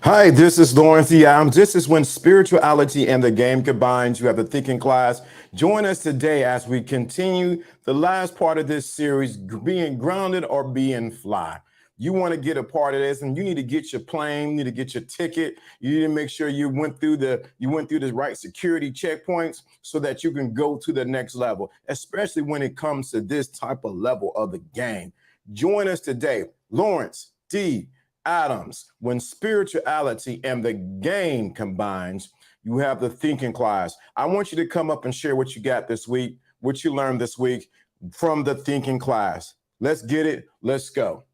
Hi, this is Lawrence E. Adams. This is when spirituality and the game combines. You have the thinking class. Join us today as we continue the last part of this series, being grounded or being fly. You want to get a part of this, and you need to get your plane, you need to get your ticket. You need to make sure you went through the right security checkpoints so that you can go to the next level, especially when it comes to this type of level of the game. Join us today, Lawrence D. Adams. When spirituality and the game combines, you have the thinking class. I want you to come up and share what you got this week, what you learned this week from the thinking class. Let's get it. Let's go.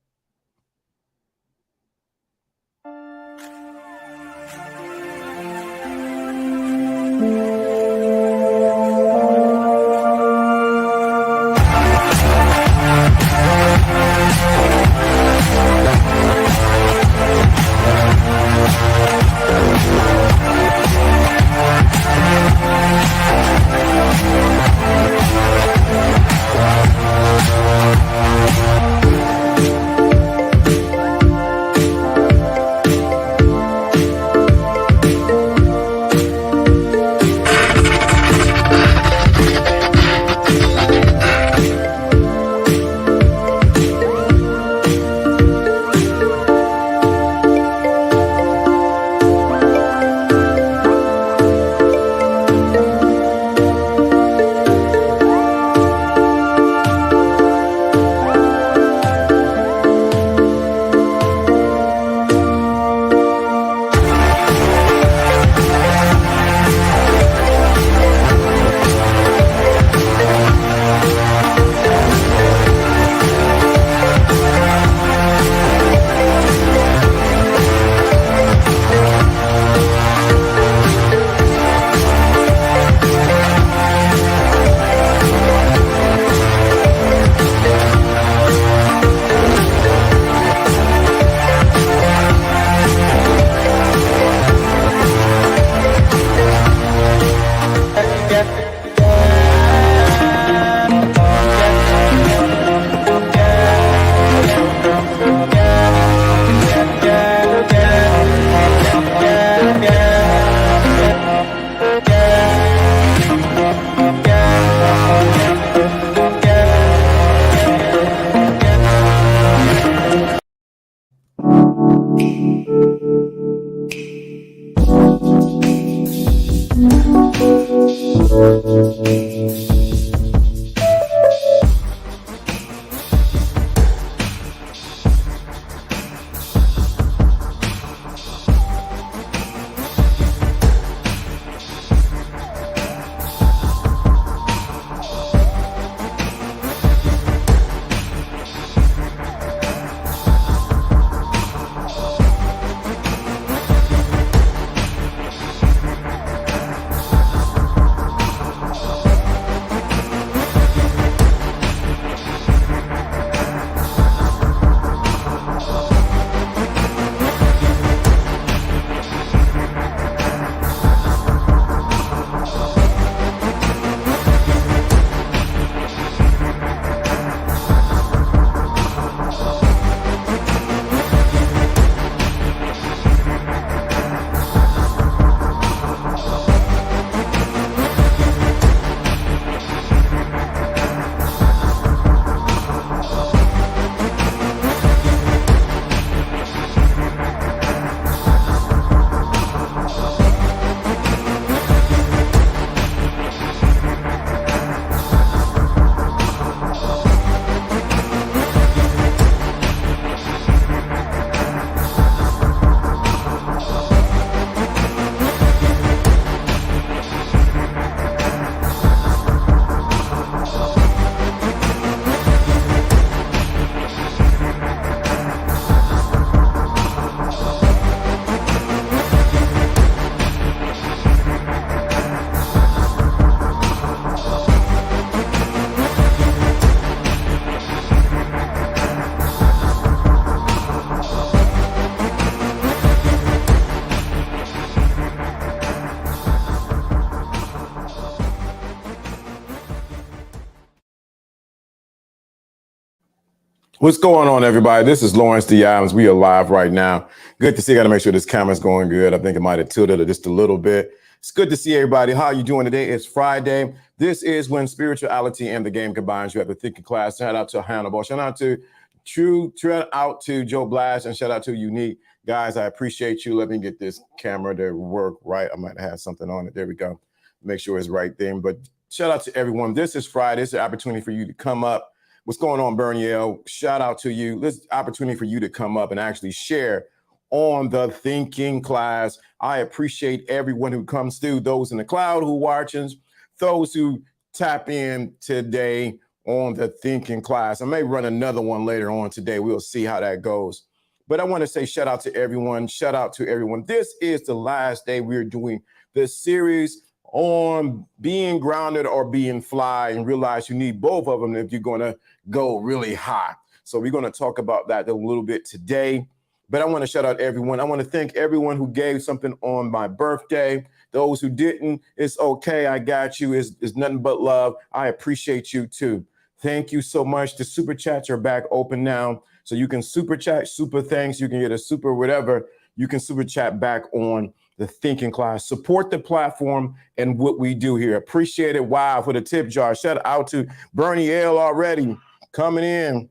What's going on, everybody? This is Lawrence D. Adams. We are live right now. Good to see you. Got to make sure this camera's going good. I think it might have tilted it just a little bit. It's good to see everybody. How you doing today? It's Friday. This is when spirituality and the game combines. You have the thinking class. Shout out to Hannibal. Shout out to shout out to Joe Blash, and shout out to Unique. Guys, I appreciate you. Let me get this camera to work right. I might have something on it. There we go. Make sure it's right there. But shout out to everyone. This is Friday. It's an opportunity for you to come up. What's going on, Bernie L? Shout out to you. This opportunity for you to come up and actually share on the thinking class. I appreciate everyone who comes through, those in the cloud who watches, those who tap in today on the thinking class. I may run another one later on today. We'll see how that goes. But I want to say shout out to everyone. Shout out to everyone. This is the last day we're doing this series on being grounded or being fly, and realize you need both of them if you're going to go really high. So we're going to talk about that a little bit today. But I want to shout out everyone. I want to thank everyone who gave something on my birthday. Those who didn't, it's okay. I got you. It's nothing but love. I appreciate you too. Thank you so much. The super chats are back open now. So you can super chat, super thanks. You can get a super whatever. You can super chat back on the thinking class. Support the platform and what we do here. Appreciate it. Wow, for the tip jar. Shout out to Bernie L already coming in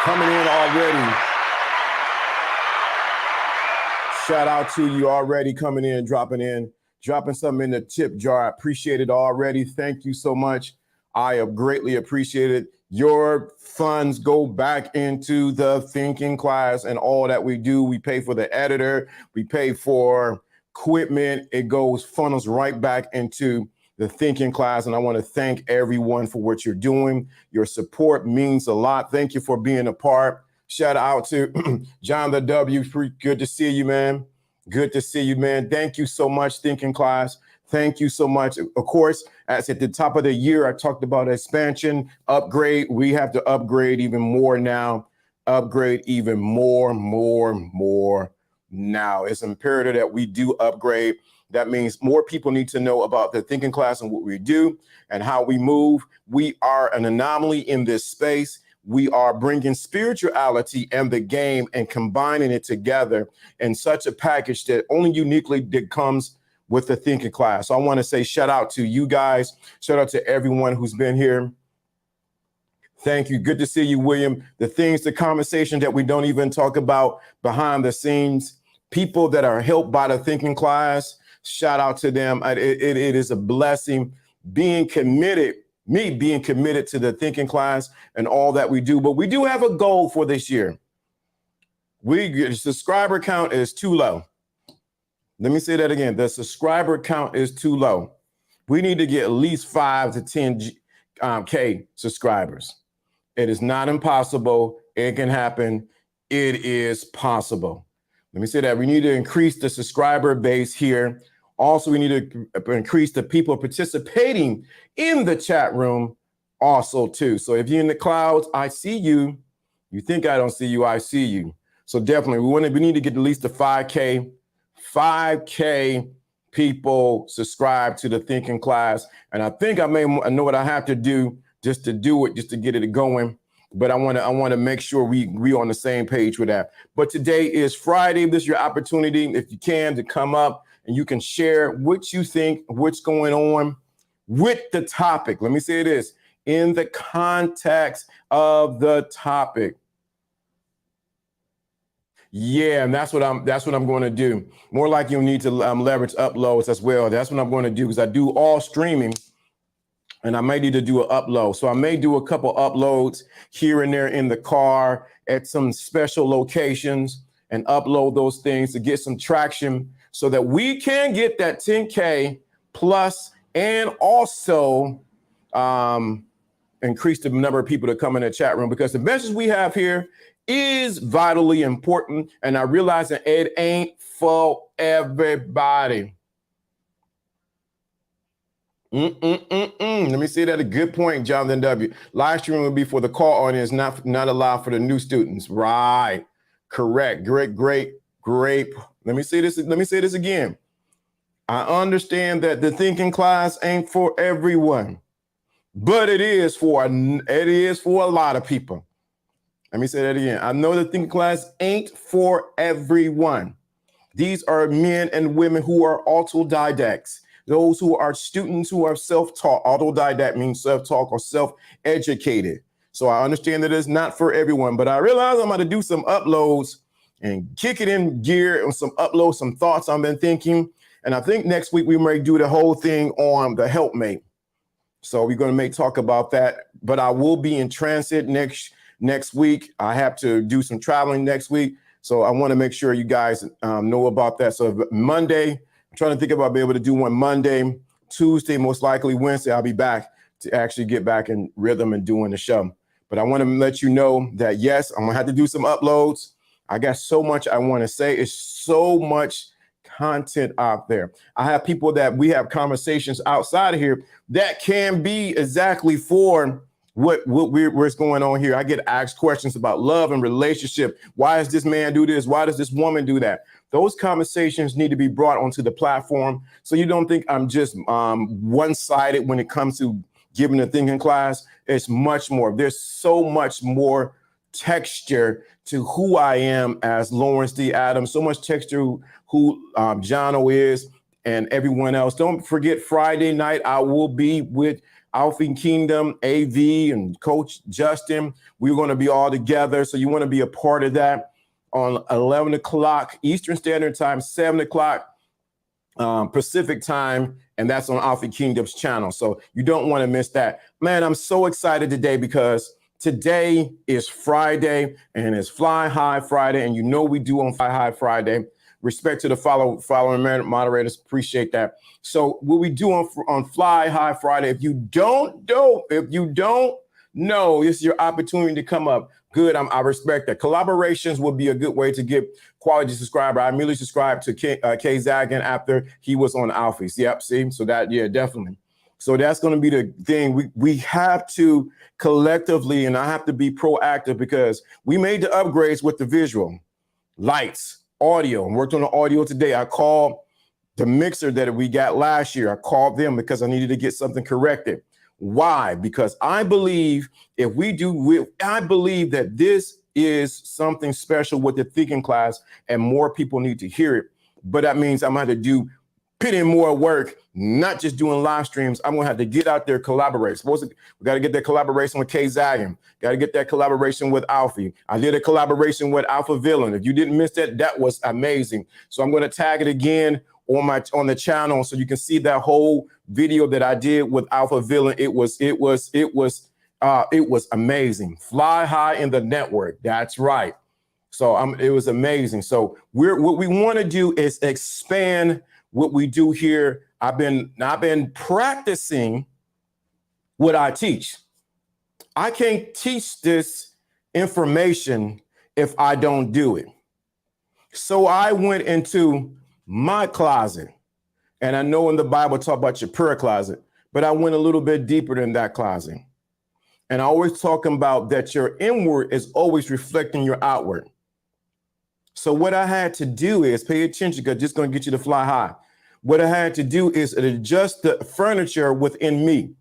already. Shout out to you already coming in, dropping something in the tip jar. I appreciate it already. Thank you so much. I have greatly appreciated. Your funds go back into the thinking class and all that we do. We pay for the editor. We pay for equipment. It funnels right back into the thinking class. And I want to thank everyone for what you're doing. Your support means a lot. Thank you for being a part. Shout out to John the W. Good to see you, man. Good to see you, man. Thank you so much, thinking class. Thank you so much. Of course, as at the top of the year, I talked about expansion, upgrade. We have to upgrade even more now. Upgrade even more now. It's imperative that we do upgrade. That means more people need to know about the thinking class and what we do and how we move. We are an anomaly in this space. We are bringing spirituality and the game and combining it together in such a package that only uniquely comes with the thinking class. So I want to say shout out to you guys. Shout out to everyone who's been here. Thank you. Good to see you, William. The conversation that we don't even talk about behind the scenes, people that are helped by the thinking class, shout out to them. It is a blessing being committed to the thinking class and all that we do. But we do have a goal for this year. The subscriber count is too low. Let me say that again. The subscriber count is too low. We need to get at least 5 to 10 K subscribers. It is not impossible. It can happen. It is possible. Let me say that. We need to increase the subscriber base here. Also, we need to increase the people participating in the chat room also too. So if you're in the clouds, I see you. You think I don't see you, I see you. So definitely we need to get at least the 5K people subscribe to the thinking class. And I think I know what I have to do just to get it going. But I want to make sure we on the same page with that. But today is Friday. This is your opportunity, if you can, to come up and you can share what you think, what's going on with the topic. Let me say this in the context of the topic. Yeah, and that's what I'm going to do. More like you'll need to leverage uploads as well. That's what I'm going to do, because I do all streaming, and I may need to do an upload. So I may do a couple uploads here and there in the car at some special locations and upload those things to get some traction so that we can get that 10K plus, and also increase the number of people that come in the chat room, because the message we have here is vitally important. And I realize that it ain't for everybody. Let me say that. A good point, Jonathan W. Live streaming will be for the call audience, not allowed for the new students. Right. Correct. Great. Let me say this again. I understand that the thinking class ain't for everyone, but it is for a lot of people. Let me say that again. I know the thinking class ain't for everyone. These are men and women who are autodidacts, those who are students who are self-taught. Autodidact means self-taught or self-educated. So I understand that it's not for everyone, but I realize I'm going to do some uploads and kick it in gear and some uploads, some thoughts I've been thinking. And I think next week we may do the whole thing on the helpmate. So we're going to talk about that, but I will be in transit next week. I have to do some traveling next week. So I want to make sure you guys know about that. So Monday, I'm trying to think about being able to do one Monday, Tuesday, most likely Wednesday. I'll be back to actually get back in rhythm and doing the show. But I want to let you know that, yes, I'm going to have to do some uploads. I got so much I want to say. It's so much content out there. I have people that we have conversations outside of here that can be exactly for what's going on here. I get asked questions about love and relationship. Why does this man do this? Why does this woman do that? Those conversations need to be brought onto the platform. So you don't think I'm just one-sided when it comes to giving a thinking class. It's much more. There's so much more texture to who I am as Lawrence D. Adams, so much texture who Jono is and everyone else. Don't forget Friday night, I will be with Alpha Kingdom, AV, and Coach Justin. We're going to be all together. So you want to be a part of that on 11 o'clock Eastern Standard Time, 7 o'clock Pacific Time. And that's on Alpha Kingdom's channel. So you don't want to miss that. Man, I'm so excited today because today is Friday and it's Fly High Friday. And you know we do on Fly High Friday. Respect to the following moderators. Appreciate that. So what we do on Fly High Friday, if you don't know, this is your opportunity to come up. Good, I respect that. Collaborations would be a good way to get quality subscriber. I immediately subscribed to K Zagan after he was on Alphys. Yep, see, so that, yeah, definitely. So that's going to be the thing. We have to collectively, and I have to be proactive because we made the upgrades with the visual, lights, audio, and worked on the audio today. I called the mixer that we got last year. I called them because I needed to get something corrected. Why? Because I believe I believe that this is something special with the thinking class and more people need to hear it. But that means I'm going to have to put in more work, not just doing live streams. I'm going to have to get out there, collaborate. We got to get that collaboration with K Zagan. Got to get that collaboration with Alfie. I did a collaboration with Alpha Villain. If you didn't miss that, that was amazing. So I'm going to tag it again on the channel so you can see that whole video that I did with Alpha Villain. It was amazing. Fly high in the network. That's right. So it was amazing. So what we want to do is expand what we do here. I've been practicing what I teach. I can't teach this information if I don't do it. So I went into my closet, and I know in the Bible talk about your prayer closet, but I went a little bit deeper than that closet. And I always talking about that your inward is always reflecting your outward. So what I had to do is pay attention, because it's going to get you to fly high. What I had to do is adjust the furniture within me.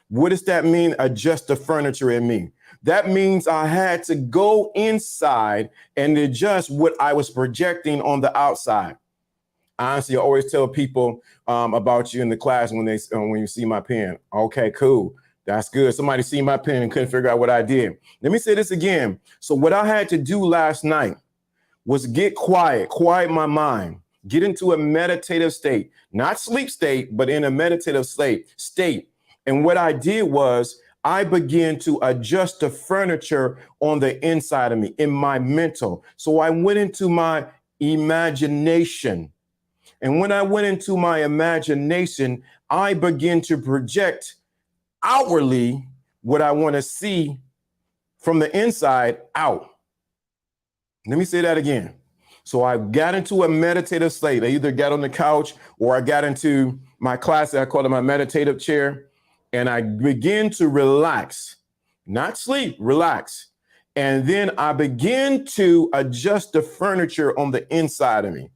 What does that mean, adjust the furniture in me? That means I had to go inside and adjust what I was projecting on the outside. Honestly, I always tell people about you in the class when you see my pen. Okay, cool. That's good. Somebody see my pen and couldn't figure out what I did. Let me say this again. So what I had to do last night was get quiet my mind, get into a meditative state, not sleep state, but in a meditative state. And what I did was I began to adjust the furniture on the inside of me, in my mental. So I went into my imagination. And when I went into my imagination, I began to project outwardly what I want to see from the inside out. Let me say that again. So I got into a meditative state. I either got on the couch or I got into my class that I call it my meditative chair. And I begin to relax, not sleep, relax. And then I begin to adjust the furniture on the inside of me.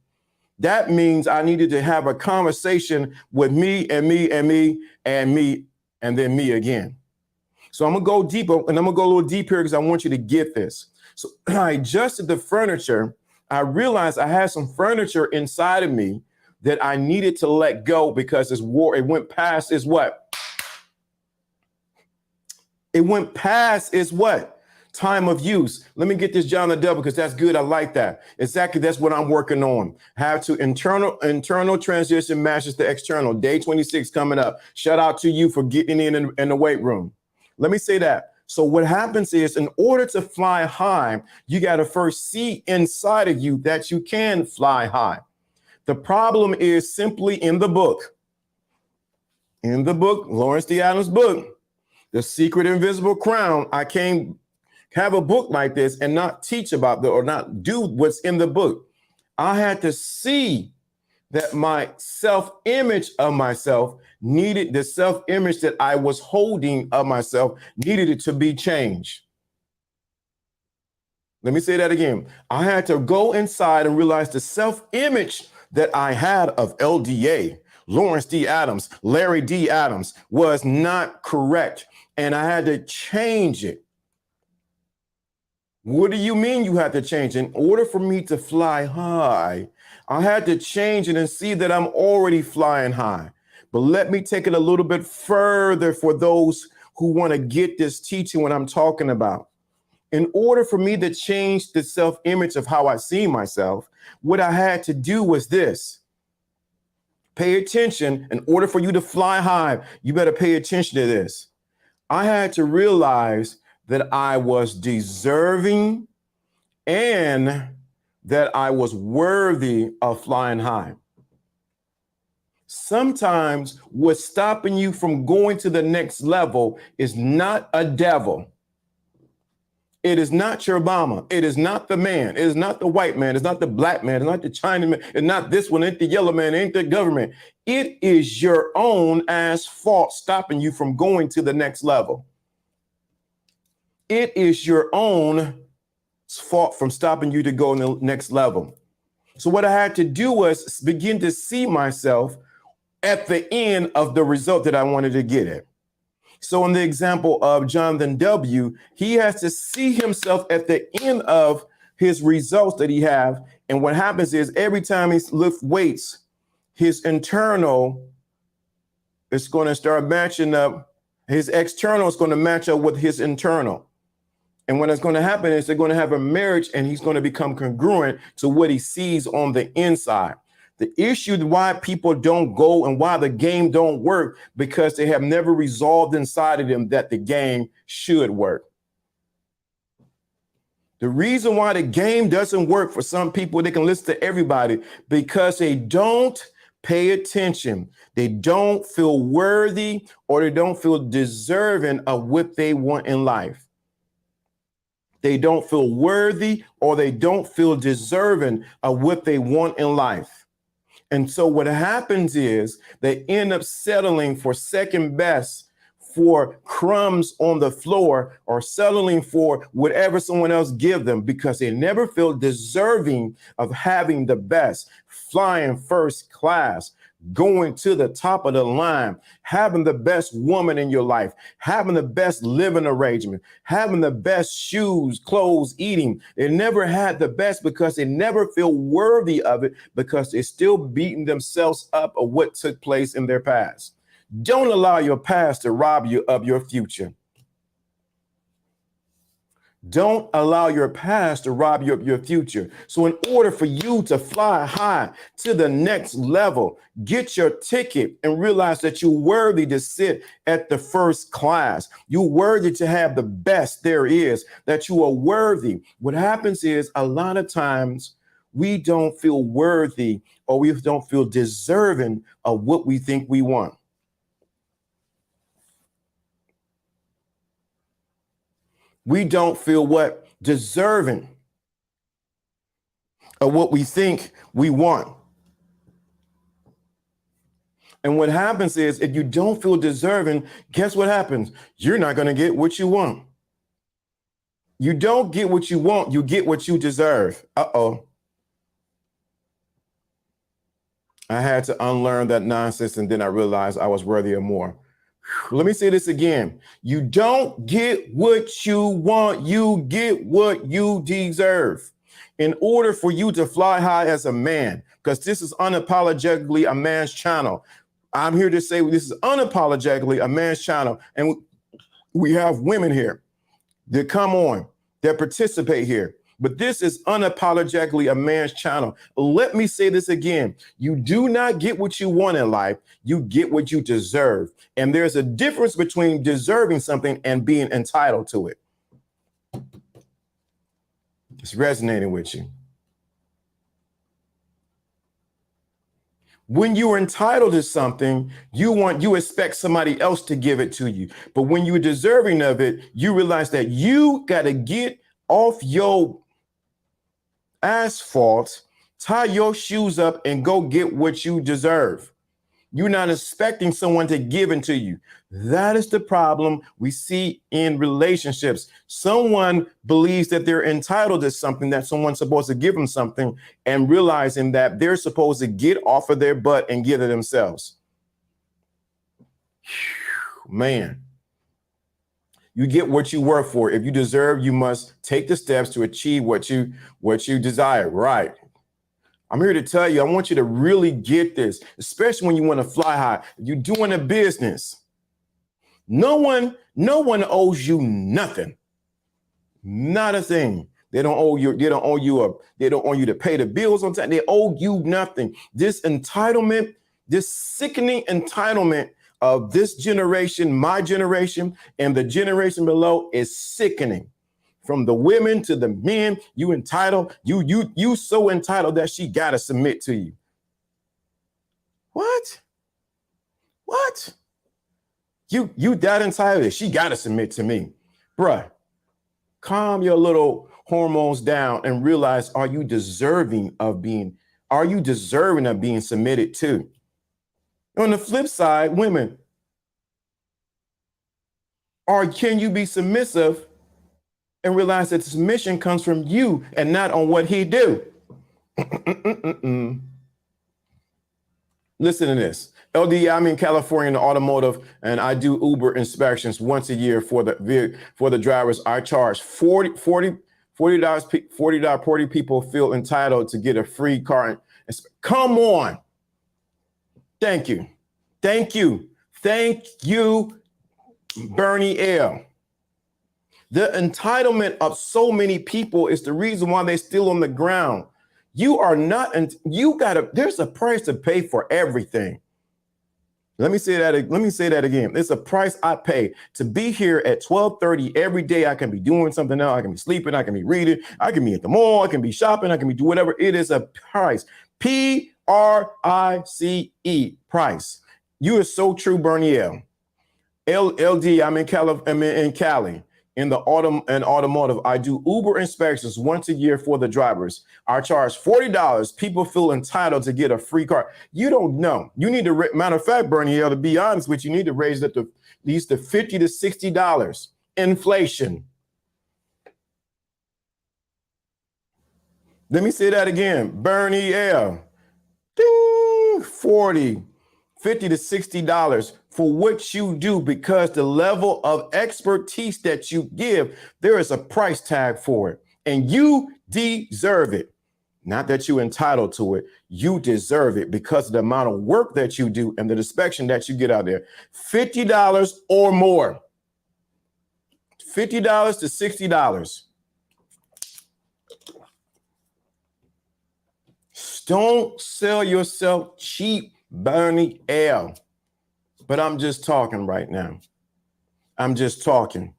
That means I needed to have a conversation with me and me and me and me and then me again. So I'm going to go deeper, and I'm going to go a little deeper because I want you to get this. So I adjusted the furniture. I realized I had some furniture inside of me that I needed to let go because it went past its what? It went past its what? Time of use. Let me get this John the Devil because that's good. I like that. Exactly. That's what I'm working on. Have to internal transition matches the external. Day 26 coming up. Shout out to you for getting in the weight room. Let me say that. So what happens is in order to fly high, you got to first see inside of you that you can fly high. The problem is simply in the book, Lawrence D. Adams' book, The Secret Invisible Crown. I can't have a book like this and not teach about or not do what's in the book. I had to see that my self-image of myself needed, the self-image that I was holding of myself needed it to be changed. Let me say that again. I had to go inside and realize the self-image that I had of LDA, Lawrence D. Adams, Larry D. Adams, was not correct. And I had to change it. What do you mean you had to change? In order for me to fly high, I had to change it and see that I'm already flying high. But let me take it a little bit further for those who want to get this teaching what I'm talking about. In order for me to change the self-image of how I see myself, what I had to do was this. Pay attention. In order for you to fly high, you better pay attention to this. I had to realize that I was deserving and that I was worthy of flying high. Sometimes what's stopping you from going to the next level is not a devil. It is not your Obama. It is not the man. It is not the white man. It's not the black man. It's not the Chinaman. It's not this one. It ain't the yellow man. It ain't the government. It is your own ass fault stopping you from going to the next level. It is your own fault from stopping you to go to the next level. So what I had to do was begin to see myself at the end of the result that I wanted to get at. So in the example of Jonathan W., he has to see himself at the end of his results that he have. And what happens is every time he lifts weights, his internal is going to start matching up. His external is going to match up with his internal. And what is going to happen is they're going to have a marriage and he's going to become congruent to what he sees on the inside. The issue why people don't go and why the game don't work, because they have never resolved inside of them that the game should work. The reason why the game doesn't work for some people, they can listen to everybody, because they don't pay attention. They don't feel worthy or they don't feel deserving of what they want in life. They don't feel worthy or they don't feel deserving of what they want in life. And so what happens is they end up settling for second best, for crumbs on the floor, or settling for whatever someone else give them, because they never feel deserving of having the best, flying first class, going to the top of the line, having the best woman in your life, having the best living arrangement, having the best shoes, clothes, eating. They never had the best because they never feel worthy of it, because they're still beating themselves up of what took place in their past. Don't allow your past to rob you of your future. Don't allow your past to rob you of your future. So in order for you to fly high to the next level, get your ticket and realize that you're worthy to sit at the first class. You're worthy to have the best there is, that you are worthy. What happens is a lot of times we don't feel worthy or we don't feel deserving of what we think we want. We don't feel what? Deserving of what we think we want. And what happens is if you don't feel deserving, guess what happens? You're not going to get what you want. You don't get what you want, you get what you deserve. Uh-oh. I had to unlearn that nonsense, and then I realized I was worthy of more. Let me say this again. You don't get what you want, you get what you deserve. In order for you to fly high as a man, because this is unapologetically a man's channel. I'm here to say this is unapologetically a man's channel. And we have women here that come on, that participate here. But this is unapologetically a man's channel. Let me say this again. You do not get what you want in life. You get what you deserve. And there's a difference between deserving something and being entitled to it. It's resonating with you. When you are entitled to something, you expect somebody else to give it to you. But when you're deserving of it, you realize that you got to get off your asphalt, tie your shoes up, and go get what you deserve. You're not expecting someone to give it to you. That is the problem we see in relationships. Someone believes that they're entitled to something, that someone's supposed to give them something, and realizing that they're supposed to get off of their butt and give it themselves. Man, you get what you work for. If you deserve, you must take the steps to achieve what you desire. Right. I'm here to tell you, I want you to really get this, especially when you want to fly high. You're doing a business. No one owes you nothing. Not a thing. They don't owe you to pay the bills on time. They owe you nothing. This entitlement, this sickening entitlement of this generation, my generation, and the generation below is sickening. From the women to the men, you entitled, you so entitled that she gotta submit to you. What? You that entitled that she gotta submit to me. Bruh, calm your little hormones down and realize, are you deserving of being submitted to? On the flip side, women, can you be submissive and realize that submission comes from you and not on what he do? Listen to this. LD, I'm in California in the automotive, and I do Uber inspections once a year for the drivers. I charge $40 people feel entitled to get a free car. Come on. Thank you, Bernie L. The entitlement of so many people is the reason why they're still on the ground. You are not, and there's a price to pay for everything. Let me say that again. It's a price I pay to be here at 12:30 every day. I can be doing something else. I can be sleeping. I can be reading. I can be at the mall. I can be shopping. I can be doing whatever. It is a price. Price. Price. You are so true, Bernie L. LD, I'm in Cali. In the automotive, I do Uber inspections once a year for the drivers. I charge $40. People feel entitled to get a free car. You don't know. You need to, matter of fact, Bernie, to be honest with you, need to raise it to at least to $50 to $60. Inflation. Let me say that again. Bernie L. Ding, $40, $50 to $60 for what you do, because the level of expertise that you give, there is a price tag for it, and you deserve it. Not that you're entitled to it. You deserve it because of the amount of work that you do and the inspection that you get out there. $50 or more. $50 to $60. Don't sell yourself cheap, Bernie L. But I'm just talking right now. I'm just talking.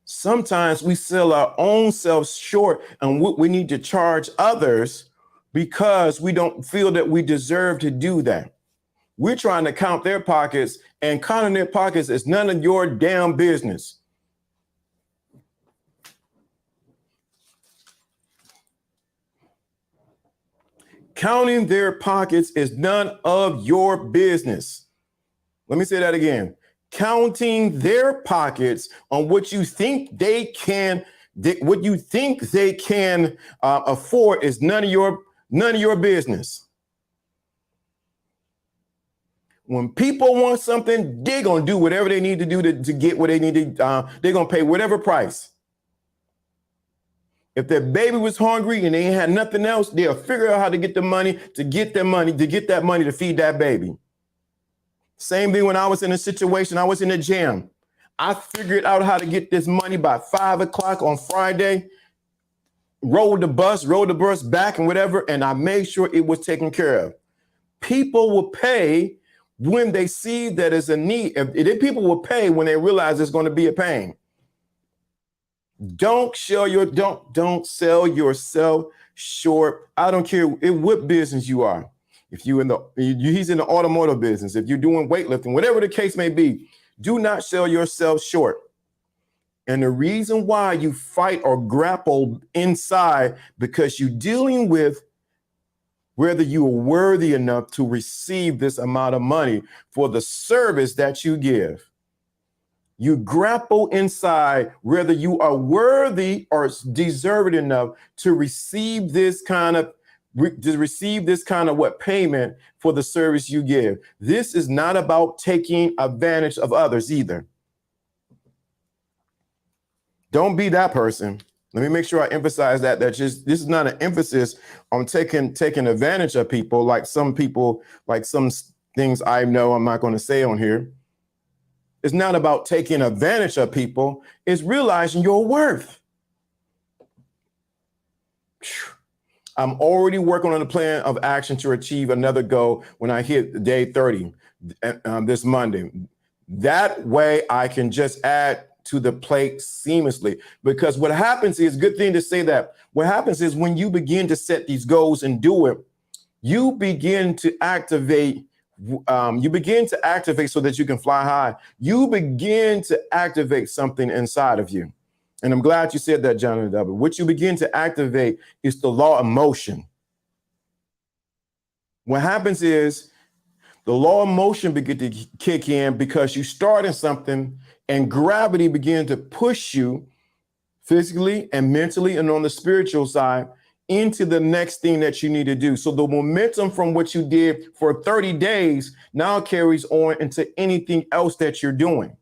Sometimes we sell our own selves short and what we need to charge others because we don't feel that we deserve to do that. We're trying to count their pockets, and counting their pockets is none of your damn business. Counting their pockets is none of your business. Let me say that again. Counting their pockets on what you think they can afford is none of your business. When people want something, they're going to do whatever they need to do to get what they need to. They're going to pay whatever price. If their baby was hungry and they ain't had nothing else, they'll figure out how to get the money to get that money to feed that baby. Same thing when I was in a situation, I was in a jam. I figured out how to get this money by 5 o'clock on Friday, rode the bus back and whatever, and I made sure it was taken care of. People will pay when they see that it's a need. People will pay when they realize it's going to be a pain. Don't sell yourself short. I don't care what business you are. If he's in the automotive business, if you're doing weightlifting, whatever the case may be, do not sell yourself short. And the reason why you fight or grapple inside, because you're dealing with whether you are worthy enough to receive this amount of money for the service that you give. You grapple inside whether you are worthy or deserving enough to receive this kind of payment for the service you give. This is not about taking advantage of others either. Don't be that person. Let me make sure I emphasize that this is not an emphasis on taking advantage of people, like some things I know I'm not going to say on here. It's not about taking advantage of people. It's realizing your worth. I'm already working on a plan of action to achieve another goal when I hit day 30 this Monday. That way I can just add to the plate seamlessly, because what happens is, good thing to say that, what happens is when you begin to set these goals and do it, you begin to activate so that you can fly high. You begin to activate something inside of you. And I'm glad you said that, Jonathan W. What you begin to activate is the law of motion. What happens is the law of motion begin to kick in because you start in something and gravity begin to push you physically and mentally and on the spiritual side into the next thing that you need to do. So the momentum from what you did for 30 days now carries on into anything else that you're doing.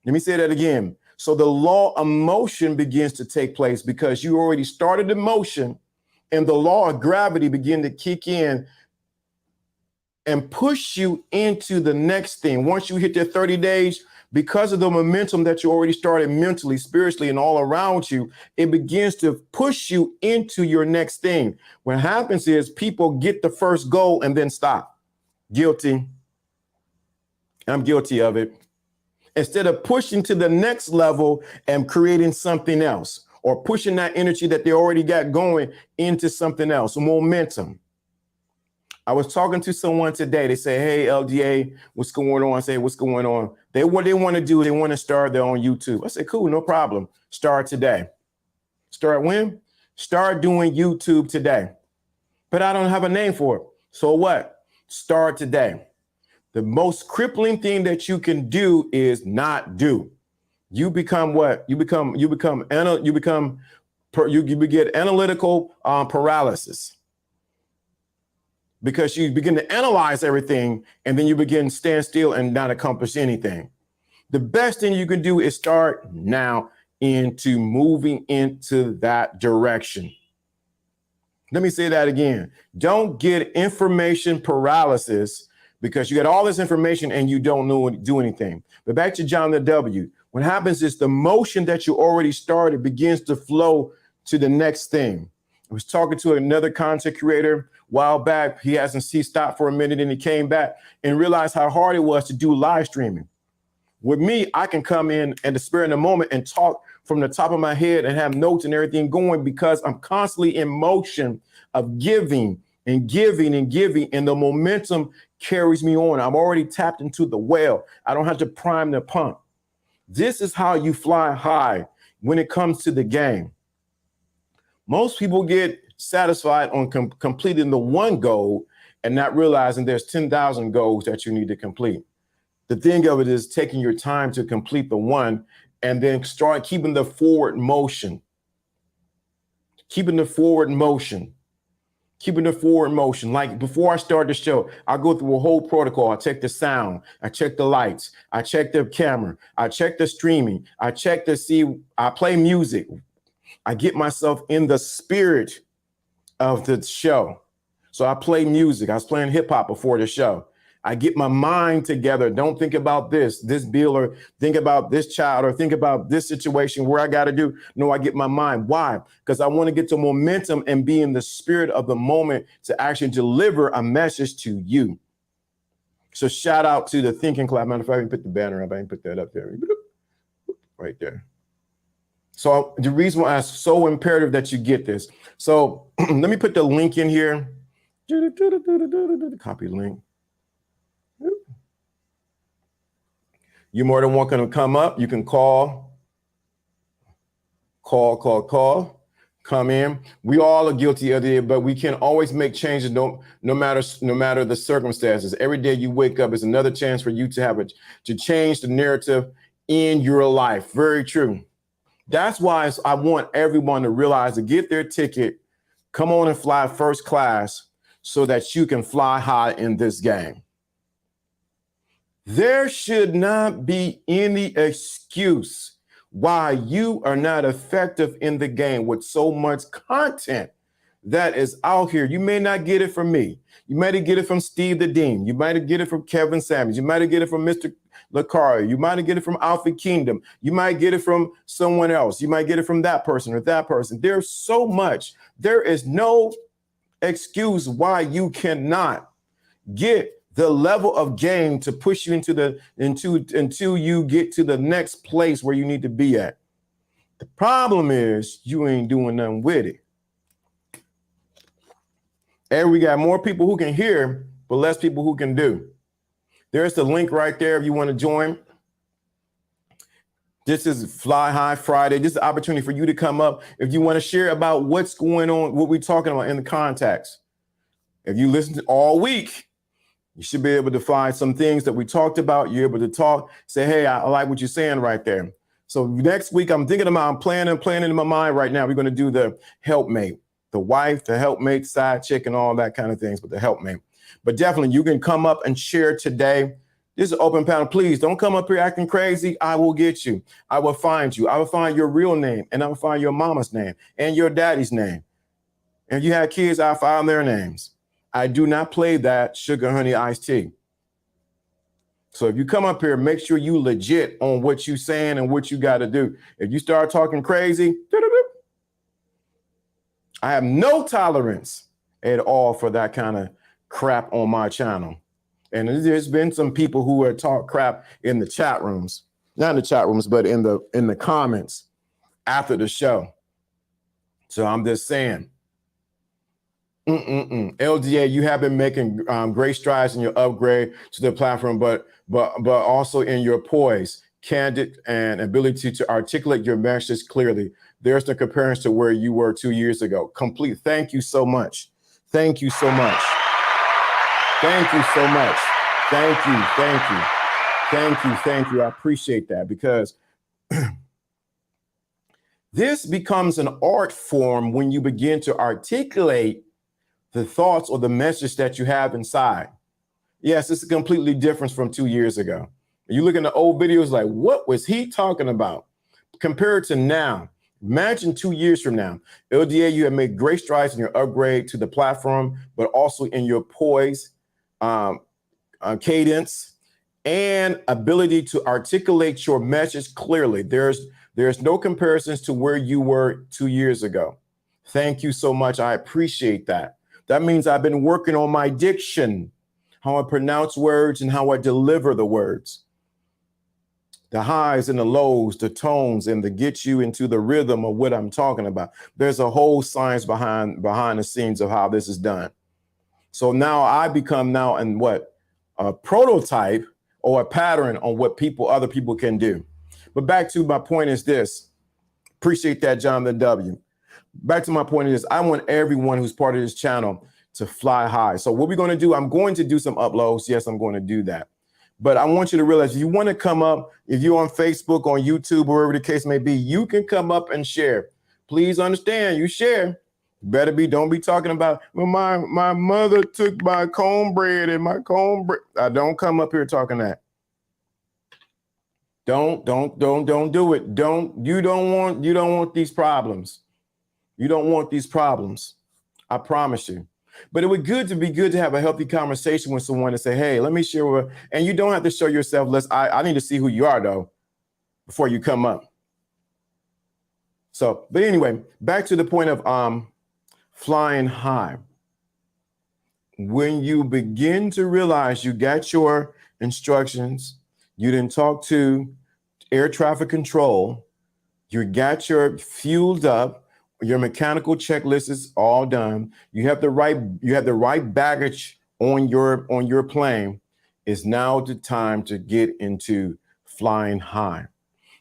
Let me say that again. So the law of motion begins to take place because you already started in motion, and the law of gravity begin to kick in and push you into the next thing. Once you hit that 30 days, because of the momentum that you already started mentally, spiritually, and all around you, it begins to push you into your next thing. What happens is people get the first goal and then stop. Guilty. I'm guilty of it. Instead of pushing to the next level and creating something else, or pushing that energy that they already got going into something else, momentum. I was talking to someone today. They say, "Hey, LDA, what's going on?" I say, "What's going on?" What they want to do, they want to start their own YouTube. I said, "Cool, no problem. Start today." Start when? Start doing YouTube today. But I don't have a name for it. So what? Start today. The most crippling thing that you can do is not do. You become what? You get analytical paralysis. Because you begin to analyze everything and then you begin to stand still and not accomplish anything. The best thing you can do is start now into moving into that direction. Let me say that again. Don't get information paralysis because you got all this information and you don't do anything. But back to John the W. What happens is the motion that you already started begins to flow to the next thing. I was talking to another content creator a while back. He stopped for a minute and he came back and realized how hard it was to do live streaming. With me, I can come in at the spur of the moment and talk from the top of my head and have notes and everything going because I'm constantly in motion of giving and giving and giving, and the momentum carries me on. I'm already tapped into the well. I don't have to prime the pump. This is how you fly high when it comes to the game. Most people get satisfied on completing the one goal and not realizing there's 10,000 goals that you need to complete. The thing of it is taking your time to complete the one and then start keeping the forward motion. Keeping the forward motion. keeping the forward motion. Like before I start the show, I go through a whole protocol. I check the sound, I check the lights, I check the camera, I check the streaming, I check to see, I play music. I get myself in the spirit of the show. So I play music. I was playing hip hop before the show. I get my mind together. Don't think about this bill, or think about this child, or think about this situation where I got to do. No, I get my mind. Why? Because I want to get to momentum and be in the spirit of the moment to actually deliver a message to you. So shout out to the Thinking Class. Matter of fact, I can put the banner up. I can put that up there. Right there. So the reason why it's so imperative that you get this. So let me put the link in here. Copy link. You're more than welcome to come up. You can call, come in. We all are guilty of it, but we can always make changes no matter the circumstances. Every day you wake up is another chance for you to change the narrative in your life. Very true. That's why I want everyone to realize to get their ticket, come on and fly first class so that you can fly high in this game. There should not be any excuse why you are not effective in the game with so much content that is out here. You may not get it from me. You might get it from Steve the Dean. You might get it from Kevin Samuels. You might get it from Mr. Lacari. You might get it from Alpha Kingdom. You might get it from someone else. You might get it from that person or that person. There's so much. There is no excuse why you cannot get the level of game to push you until you get to the next place where you need to be at. The problem is you ain't doing nothing with it. And we got more people who can hear, but less people who can do. There's the link right there if you want to join. This is Fly High Friday. This is an opportunity for you to come up if you want to share about what's going on, what we're talking about in the contacts. If you listen to all week, you should be able to find some things that we talked about. You're able to talk, say, hey, I like what you're saying right there. So next week, I'm planning in my mind right now. We're going to do the helpmate, the wife, the helpmate, side chick, and all that kind of things, but the helpmate. But definitely you can come up and share today. This is an open panel. Please don't come up here acting crazy. I will get you. I will find you. I will find your real name, and I will find your mama's name and your daddy's name. And if you have kids, I'll find their names. I do not play that sugar honey iced tea. So if you come up here, make sure you legit on what you saying and what you got to do. If you start talking crazy, I have no tolerance at all for that kind of crap on my channel. And there's been some people who have talked crap in the chat rooms, not in the chat rooms, but in the comments after the show. So I'm just saying. LDA, you have been making great strides in your upgrade to the platform, but also in your poise, candid, and ability to articulate your message clearly. There's no comparison to where you were 2 years ago. Complete. Thank you so much. Thank you so much. Thank you so much. Thank you. Thank you. Thank you. Thank you. I appreciate that, because this becomes an art form when you begin to articulate the thoughts or the message that you have inside. Yes, it's a completely different from 2 years ago. You look in the old videos like, what was he talking about? Compared to now, imagine 2 years from now. LDA, you have made great strides in your upgrade to the platform, but also in your poise, cadence, and ability to articulate your message clearly. There's no comparisons to where you were 2 years ago. Thank you so much. I appreciate that. That means I've been working on my diction, how I pronounce words and how I deliver the words. The highs and the lows, the tones, and to get you into the rhythm of what I'm talking about. There's a whole science behind the scenes of how this is done. So now I become a prototype or a pattern on what other people can do. But back to my point is this. Appreciate that, John the W. Back to my point is I want everyone who's part of this channel to fly high. So what we're going to do, I'm going to do some uploads. Yes, I'm going to do that. But I want you to realize if you want to come up, if you're on Facebook, on YouTube, wherever the case may be, you can come up and share. Please understand, you share. Better be. Don't be talking about, well, my mother took my cornbread and my cornbread. I don't come up here talking that. Don't do it. You don't want these problems. You don't want these problems. I promise you. But it would be good to have a healthy conversation with someone and say, hey, let me share with, and you don't have to show yourself. I need to see who you are though, before you come up. So, but anyway, back to the point of flying high. When you begin to realize you got your instructions, you didn't talk to air traffic control, you got your fueled up, your mechanical checklist is all done, you have the right baggage on your plane, is now the time to get into flying high.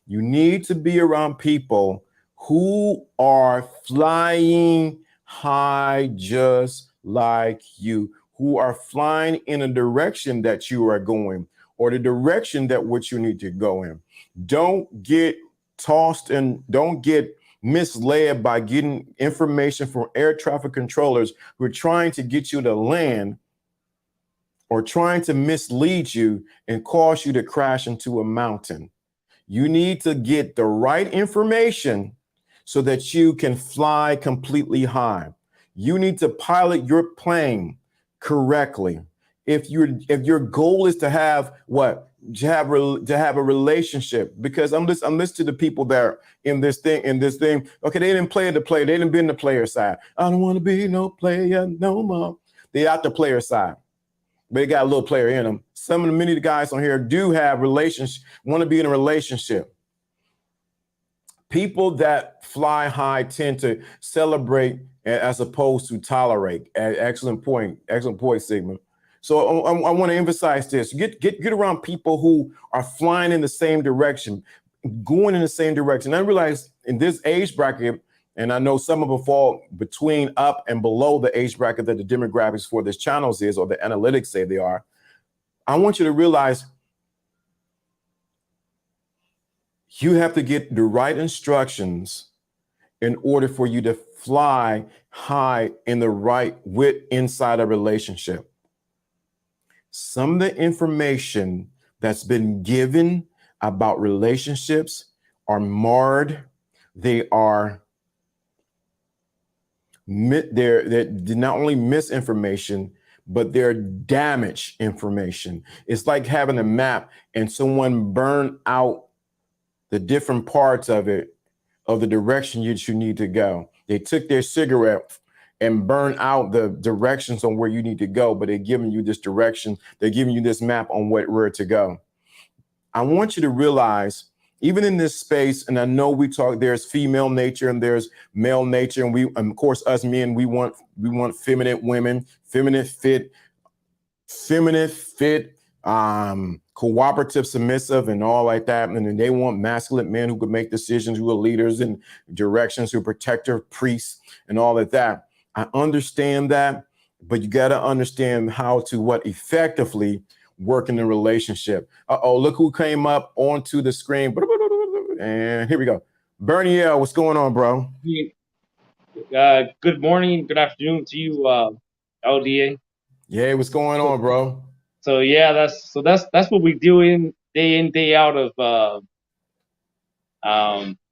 You need to be around people who are flying high just like you, who are flying in a direction that you are going, or the direction that which you need to go in. Don't get tossed and don't get misled by getting information from air traffic controllers who are trying to get you to land or trying to mislead you and cause you to crash into a mountain. You need to get the right information so that you can fly completely high. You need to pilot your plane correctly. If your goal is to have what? To have a relationship, because I'm listening to the people that are in this thing. Okay, they didn't play the player. They didn't been the player side. I don't want to be no player no more. They out the player side. But they got a little player in them. Many of the guys on here do have relationship, want to be in a relationship. People that fly high tend to celebrate as opposed to tolerate. Excellent point, Sigmund. So I want to emphasize this. Get around people who are flying in the same direction, going in the same direction. I realize in this age bracket, and I know some of them fall between up and below the age bracket that the demographics for this channels is, or the analytics say they are. I want you to realize you have to get the right instructions in order for you to fly high in the right inside a relationship. Some of the information that's been given about relationships are marred. They're not only misinformation, but they're damaged information. It's like having a map and someone burned out the different parts of it, of the direction you need to go. They took their cigarette and burned out the directions on where you need to go, but they're giving you this direction. They're giving you this map on where to go. I want you to realize, even in this space, and I know there's female nature and there's male nature, and of course, us men, we want feminine women, feminine fit, cooperative, submissive, and all like that. And then they want masculine men who could make decisions, who are leaders and directions, who are protector priests, and all of that. I understand that, but you got to understand how to effectively work in a relationship. Look who came up onto the screen. And here we go. Bernie L, what's going on, bro? Good morning, good afternoon to you, LDA. Yeah, what's going on, bro? So yeah, that's what we do in day out of.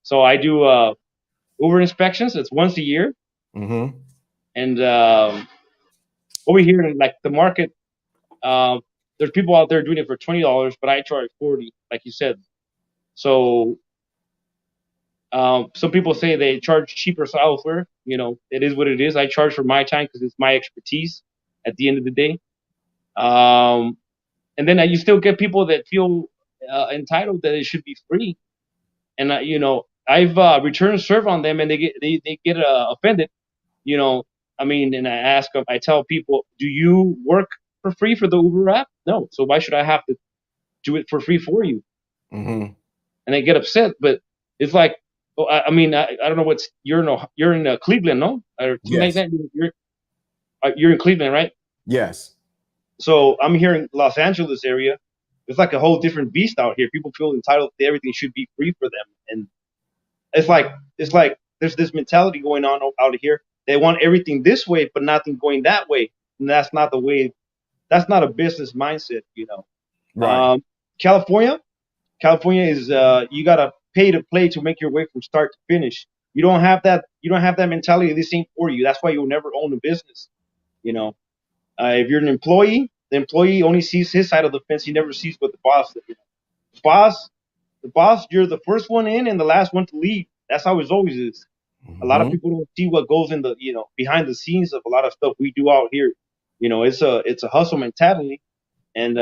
So I do Uber inspections. It's once a year, Mm-hmm. and over here in like the market, there's people out there doing it for $20, but I charge $40, like you said. So some people say they charge cheaper elsewhere. You know, it is what it is. I charge for my time because it's my expertise. At the end of the day. And then you still get people that feel entitled that it should be free, and I've returned serve on them, and they get offended. I mean, and I ask them, I tell people, do you work for free for the Uber app? No, so why should I have to do it for free for you? Mm-hmm. And they get upset, but it's like, well, I mean, I don't know what's you're in Cleveland, no, or yes. like that. You're in Cleveland, right? Yes. So I'm here in Los Angeles area. It's like a whole different beast out here. People feel entitled to everything should be free for them, and it's like there's this mentality going on out here. They want everything this way, but nothing going that way. And that's not the way. That's not a business mindset, you know. Right. California, California is you gotta pay to play to make your way from start to finish. You don't have that. You don't have that mentality. This ain't for you. That's why you'll never own a business. You know, if you're an employee, the employee only sees his side of the fence. He never sees what the boss. You know, boss, the boss. You're the first one in and the last one to leave. That's how it always is. A lot of Mhm. people don't see what goes in the behind the scenes of a lot of stuff we do out here. You know, it's a hustle mentality, and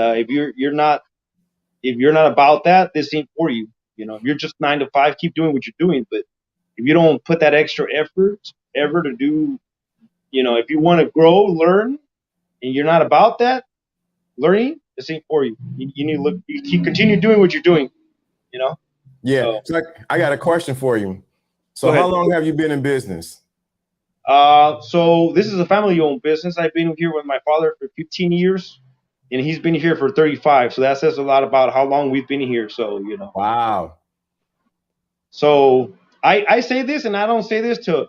if you're not about that, this ain't for you. You know, if you're just 9 to 5, keep doing what you're doing. But if you don't put that extra effort ever to do, if you want to grow, learn, and you're not about that learning, this ain't for you. You need to look. You keep continue doing what you're doing. You know. Yeah. So So I got a question for you. go So how ahead. long have you been in business? So this is a family-owned business. I've been here with my father for 15 years, and he's been here for 35. So that says a lot about how long we've been here. So Wow. So I say this, and I don't say this to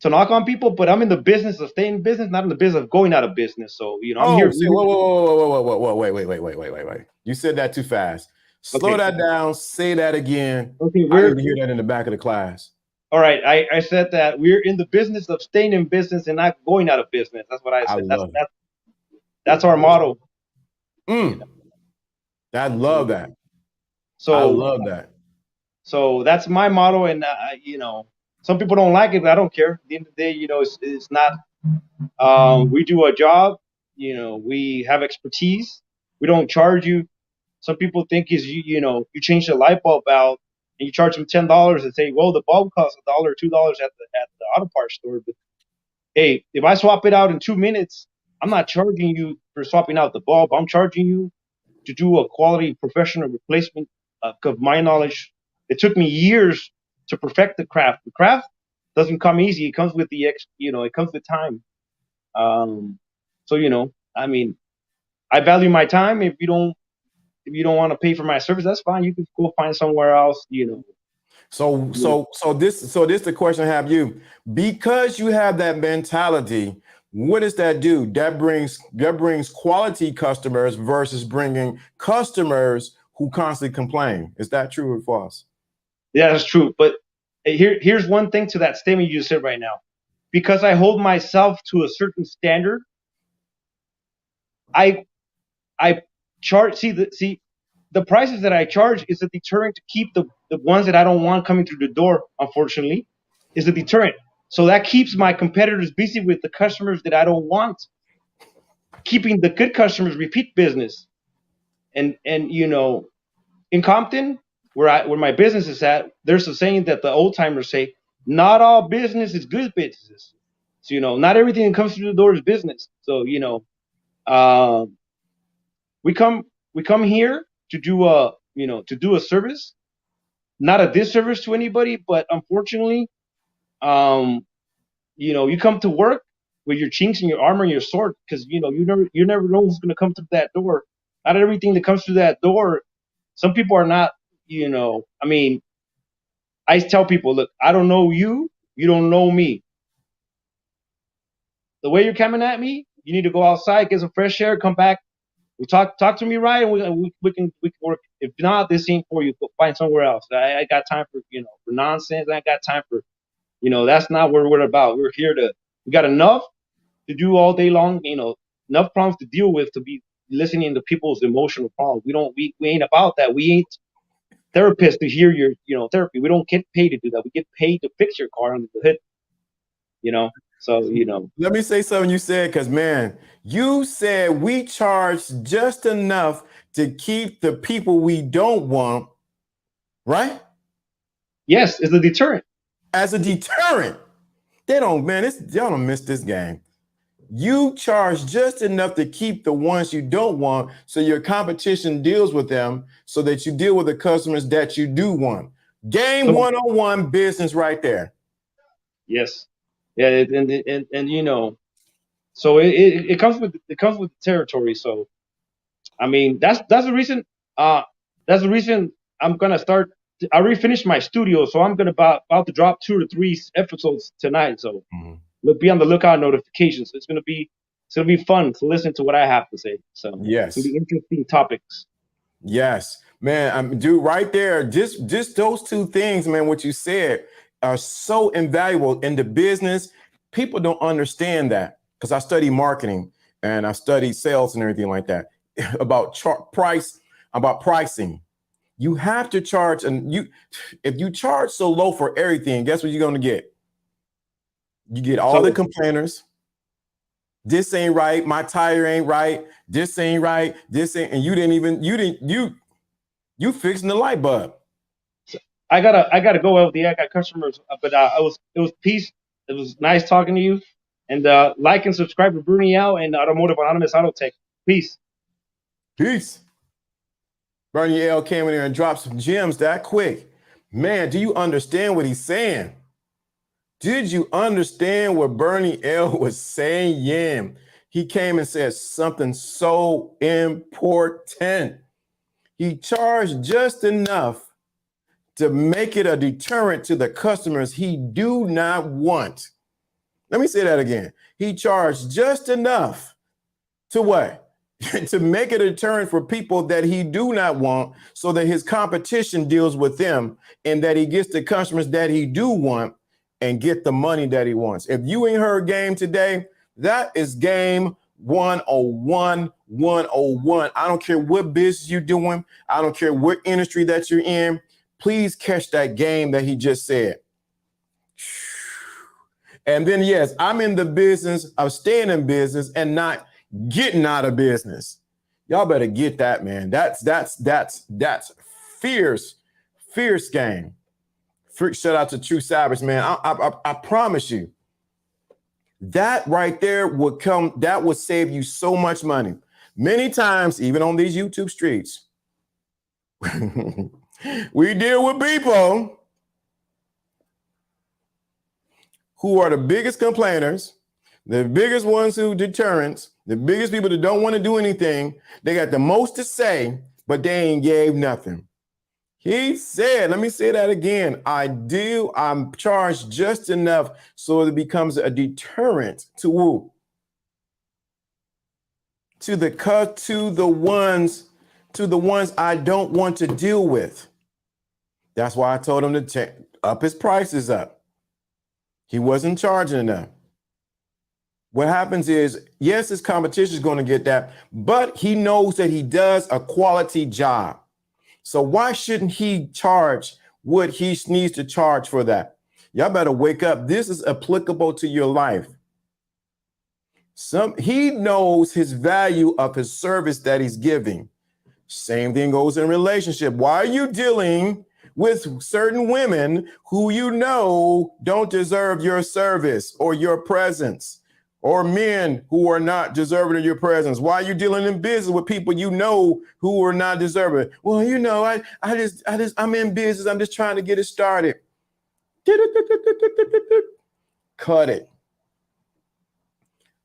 knock on people, but I'm in the business of staying in business, not in the business of going out of business. So I'm Oh, here. say, whoa, whoa, whoa, whoa, whoa, whoa, whoa, wait. You said that too fast. Slow Okay. that down. Say that again. Okay, I need to hear that in the back of the class. all right. I said that we're in the business of staying in business and not going out of business. That's what I I said. love it. That's our motto. I love that. I So love that. so that's my motto, and some people don't like it, but I don't care. At the end of the day, it's not. We do a job. We have expertise. We don't charge you. Some people think is you change the light bulb out and you charge them $10 and say, well, the bulb costs $1 or $2 at the auto parts store. But hey, if I swap it out in 2 minutes, I'm not charging you for swapping out the bulb. I'm charging you to do a quality professional replacement. Of my knowledge, it took me years to perfect the craft. The craft doesn't come easy. It comes with it comes with time. Um, so I mean, I value my time. If you don't want to pay for my service, that's fine. You can go find somewhere else. So this the question I have you. Because you have that mentality, what does that do? That brings quality customers versus bringing customers who constantly complain. Is that true or false? Yeah, that's true. But here's one thing to that statement you just said right now. Because I hold myself to a certain standard, I I charge. The prices that I charge is a deterrent to keep the ones that I don't want coming through the door. Unfortunately, is a deterrent. So that keeps my competitors busy with the customers that I don't want, keeping the good customers repeat business. And in Compton, where my business is at, there's a saying that the old timers say, not all business is good business. So not everything that comes through the door is business. So um, we come here to do a service, not a disservice to anybody, but unfortunately, um, you come to work with your chinks and your armor and your sword, because you never know who's gonna come through that door. Not everything that comes through that door. Some people are not. I mean, I tell people, look, I don't know you. You don't know me. The way you're coming at me, you need to go outside, get some fresh air, come back. We talk to me right, and we can work. If not, this ain't for you. Go find somewhere else. I got time for nonsense. I got time for that's not what we're about. We're here to. We got enough to do all day long. Enough problems to deal with to be listening to people's emotional problems. We ain't about that. We ain't therapists to hear your therapy. We don't get paid to do that. We get paid to fix your car under the hood. You know. So Let me say something you said, because man, you said we charge just enough to keep the people we don't want, right? yes, it's a deterrent. As a deterrent. Y'all don't miss this game. You charge just enough to keep the ones you don't want, so your competition deals with them, so that you deal with the customers that you do want. Game So 101 business right there. yes, yeah, and so it comes with the territory. So I mean, that's the reason. That's the reason I'm gonna start. I already finished my studio, so I'm gonna about to drop 2 to 3 episodes tonight. So be on the lookout notifications. It's gonna be fun to listen to what I have to say. So it's gonna Yes. be interesting topics. Yes, man. Dude, right there, just those two things, man. What you said are so invaluable in the business. People don't understand that because I study marketing and I study sales and everything like that about pricing. You have to charge, and if you charge so low for everything, guess what you're going to get? You get all the complainers. This ain't right. My tire ain't right. This ain't right. This ain't, and you fixing the light bulb. I gotta go, LD. I got customers, but it was peace. It was nice talking to you, and like and subscribe to Bernie Yao and Automotive Anonymous Auto Tech. Peace. Peace. Bernie L came in there and dropped some gems that quick. Man, do you understand what he's saying? Did you understand what Bernie L was saying? Yeah. He came and said something so important. He charged just enough to make it a deterrent to the customers he do not want. Let me say that again. He charged just enough to what? To make it a deterrent for people that he do not want, so that his competition deals with them and that he gets the customers that he do want and get the money that he wants. If you ain't heard game today, that is game 101, 101. I don't care what business you're doing. I don't care what industry that you're in. Please catch that game that he just said. And then, yes, I'm in the business of staying in business and not getting out of business. Y'all better get that, man. That's fierce game. Shout out to True Savage, man. I promise you, that right there would save you so much money. Many times, even on these YouTube streets, we deal with people who are the biggest complainers, the biggest ones who deterrents, the biggest people that don't want to do anything. They got the most to say, but they ain't gave nothing. He said, let me say that again. I'm charged just enough so it becomes a deterrent to who? To the ones I don't want to deal with. That's why I told him to up his prices up. He wasn't charging enough. What happens is, yes, his competition is going to get that, but he knows that he does a quality job. So why shouldn't he charge what he needs to charge for that? Y'all better wake up. This is applicable to your life. He knows his value of his service that he's giving. Same thing goes in a relationship. Why are you dealing with certain women who you know don't deserve your service or your presence, or men who are not deserving of your presence? Why are you dealing in business with people you know who are not deserving? Well, you know, I'm in business. I'm just trying to get it started. Cut it.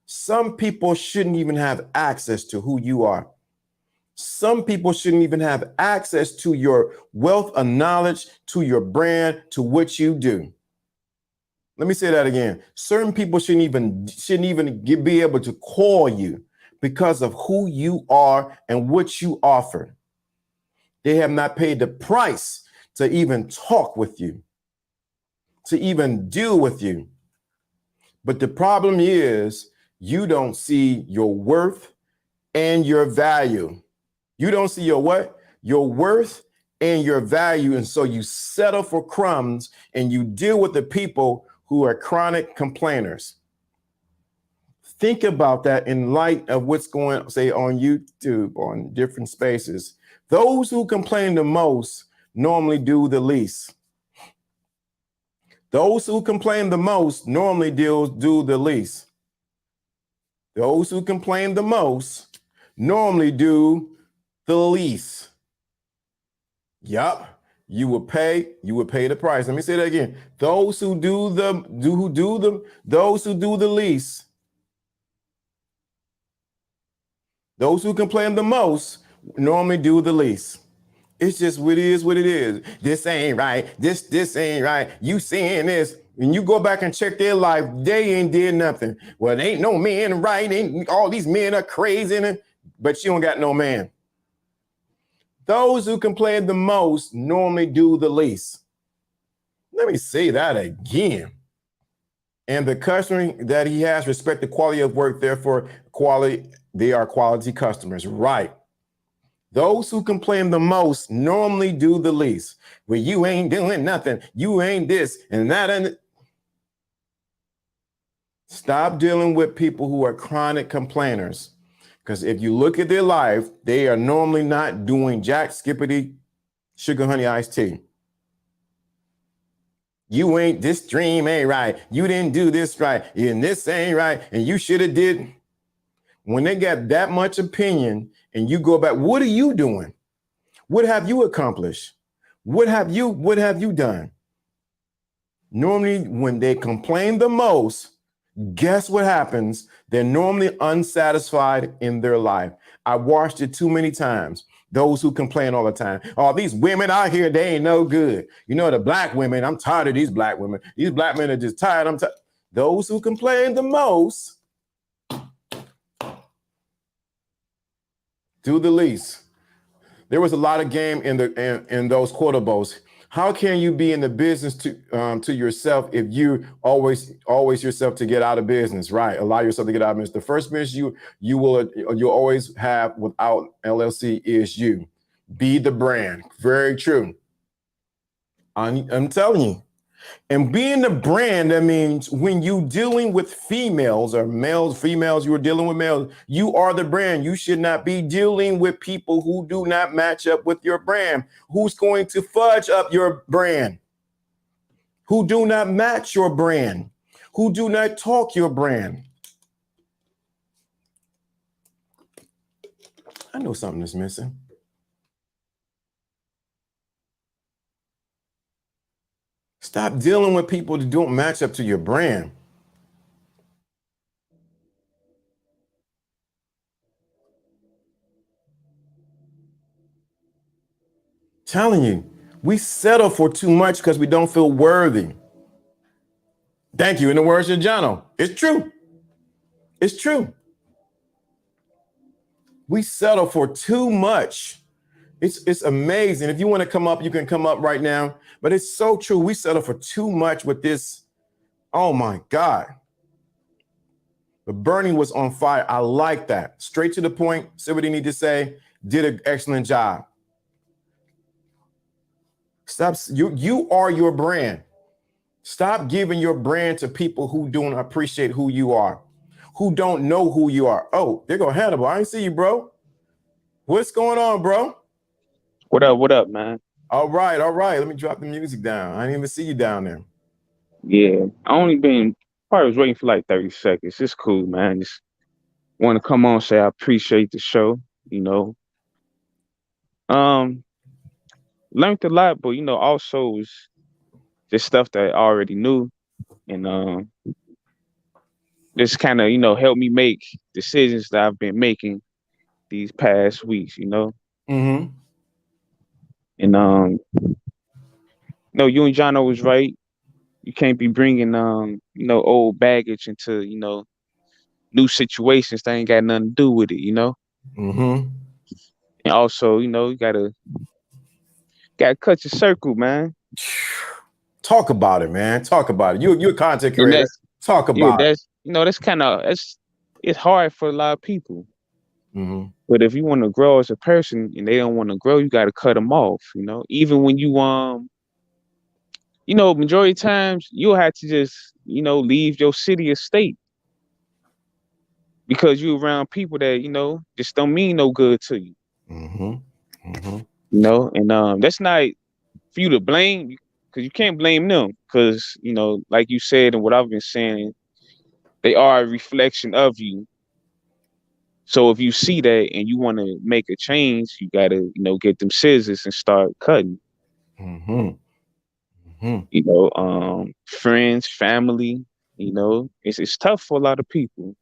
Some people shouldn't even have access to who you are. Some people shouldn't even have access to your wealth of knowledge, to your brand, to what you do. Let me say that again. Certain people shouldn't even be able to call you because of who you are and what you offer. They have not paid the price to even talk with you, to even deal with you. But the problem is you don't see your worth and your value. You don't see your what? Your worth and your value. And so you settle for crumbs and you deal with the people who are chronic complainers. Think about that in light of what's going, say, on YouTube, on different spaces. Those who complain the most normally do the least. Those who complain the most normally do the least. Those who complain the most normally do the least. Yup. You will pay the price. Let me say that again. Those who do the least, those who complain the most normally do the least. It's just what it is, what it is. This ain't right. This ain't right. You saying this. When you go back and check their life, they ain't did nothing. Well, there ain't no man right. Ain't all these men are crazy, but you don't got no man. Those who complain the most normally do the least. Let me say that again. And the customer that he has respect the quality of work, therefore they are quality customers. Right. Those who complain the most normally do the least. Well, you ain't doing nothing. You ain't this and that. And stop dealing with people who are chronic complainers. Because if you look at their life, they are normally not doing jack, skippity, sugar, honey, iced tea. You ain't, this dream ain't right. You didn't do this right. And this ain't right. And you should have did. When they got that much opinion and you go back, what are you doing? What have you accomplished? What have you done? Normally, when they complain the most, guess what happens? They're normally unsatisfied in their life. I watched it too many times. Those who complain all the time. Oh, these women out here, they ain't no good. You know, the black women, I'm tired of these black women. These black men are just tired. Those who complain the most do the least. There was a lot of game in those quotables. How can you be in the business to yourself if you always yourself to get out of business, right? Allow yourself to get out of business. The first business you'll always have without LLC is you. Be the brand. Very true. I'm telling you. And being the brand, that means when you dealing with females or males, females, you are dealing with males, you are the brand. You should not be dealing with people who do not match up with your brand. Who's going to fudge up your brand? Who do not match your brand? Who do not talk your brand? I know something is missing. Stop dealing with people that don't match up to your brand. Telling you, we settle for too much because we don't feel worthy. Thank you. In the words of Jono, it's true. It's true. We settle for too much. It's amazing. If you want to come up, you can come up right now. But it's so true. We settle for too much with this. Oh my God. The burning was on fire. I like that. Straight to the point. Said what he need to say. Did an excellent job. Stop. You are your brand. Stop giving your brand to people who don't appreciate who you are, who don't know who you are. Oh, there go Hannibal. I ain't see you, bro. What's going on, bro? What up? What up, man? All right, all right. Let me drop the music down. I didn't even see you down there. Yeah, I only been probably was waiting for like 30 seconds. It's cool, man. Just want to come on, say I appreciate the show. You know, um, learned a lot, but also was just stuff that I already knew, and just kind of helped me make decisions that I've been making these past weeks. Mm-hmm. And no, you and John was right. You can't be bringing old baggage into new situations that ain't got nothing to do with it. Mm-hmm. And also, you gotta cut your circle, man. Talk about it, man. Talk about it. You're a content And creator. Talk about it. that's kind of it's hard for a lot of people. Mm-hmm. But if you want to grow as a person and they don't want to grow, you got to cut them off. Even when majority of times you'll have to just leave your city or state because you're around people that just don't mean no good to you. Mm-hmm. Mm-hmm. And that's not for you to blame, because you can't blame them, because like you said and what I've been saying, they are a reflection of you. So if you see that and you want to make a change, you gotta get them scissors and start cutting. Mm-hmm. Mm-hmm. Friends, family, it's tough for a lot of people,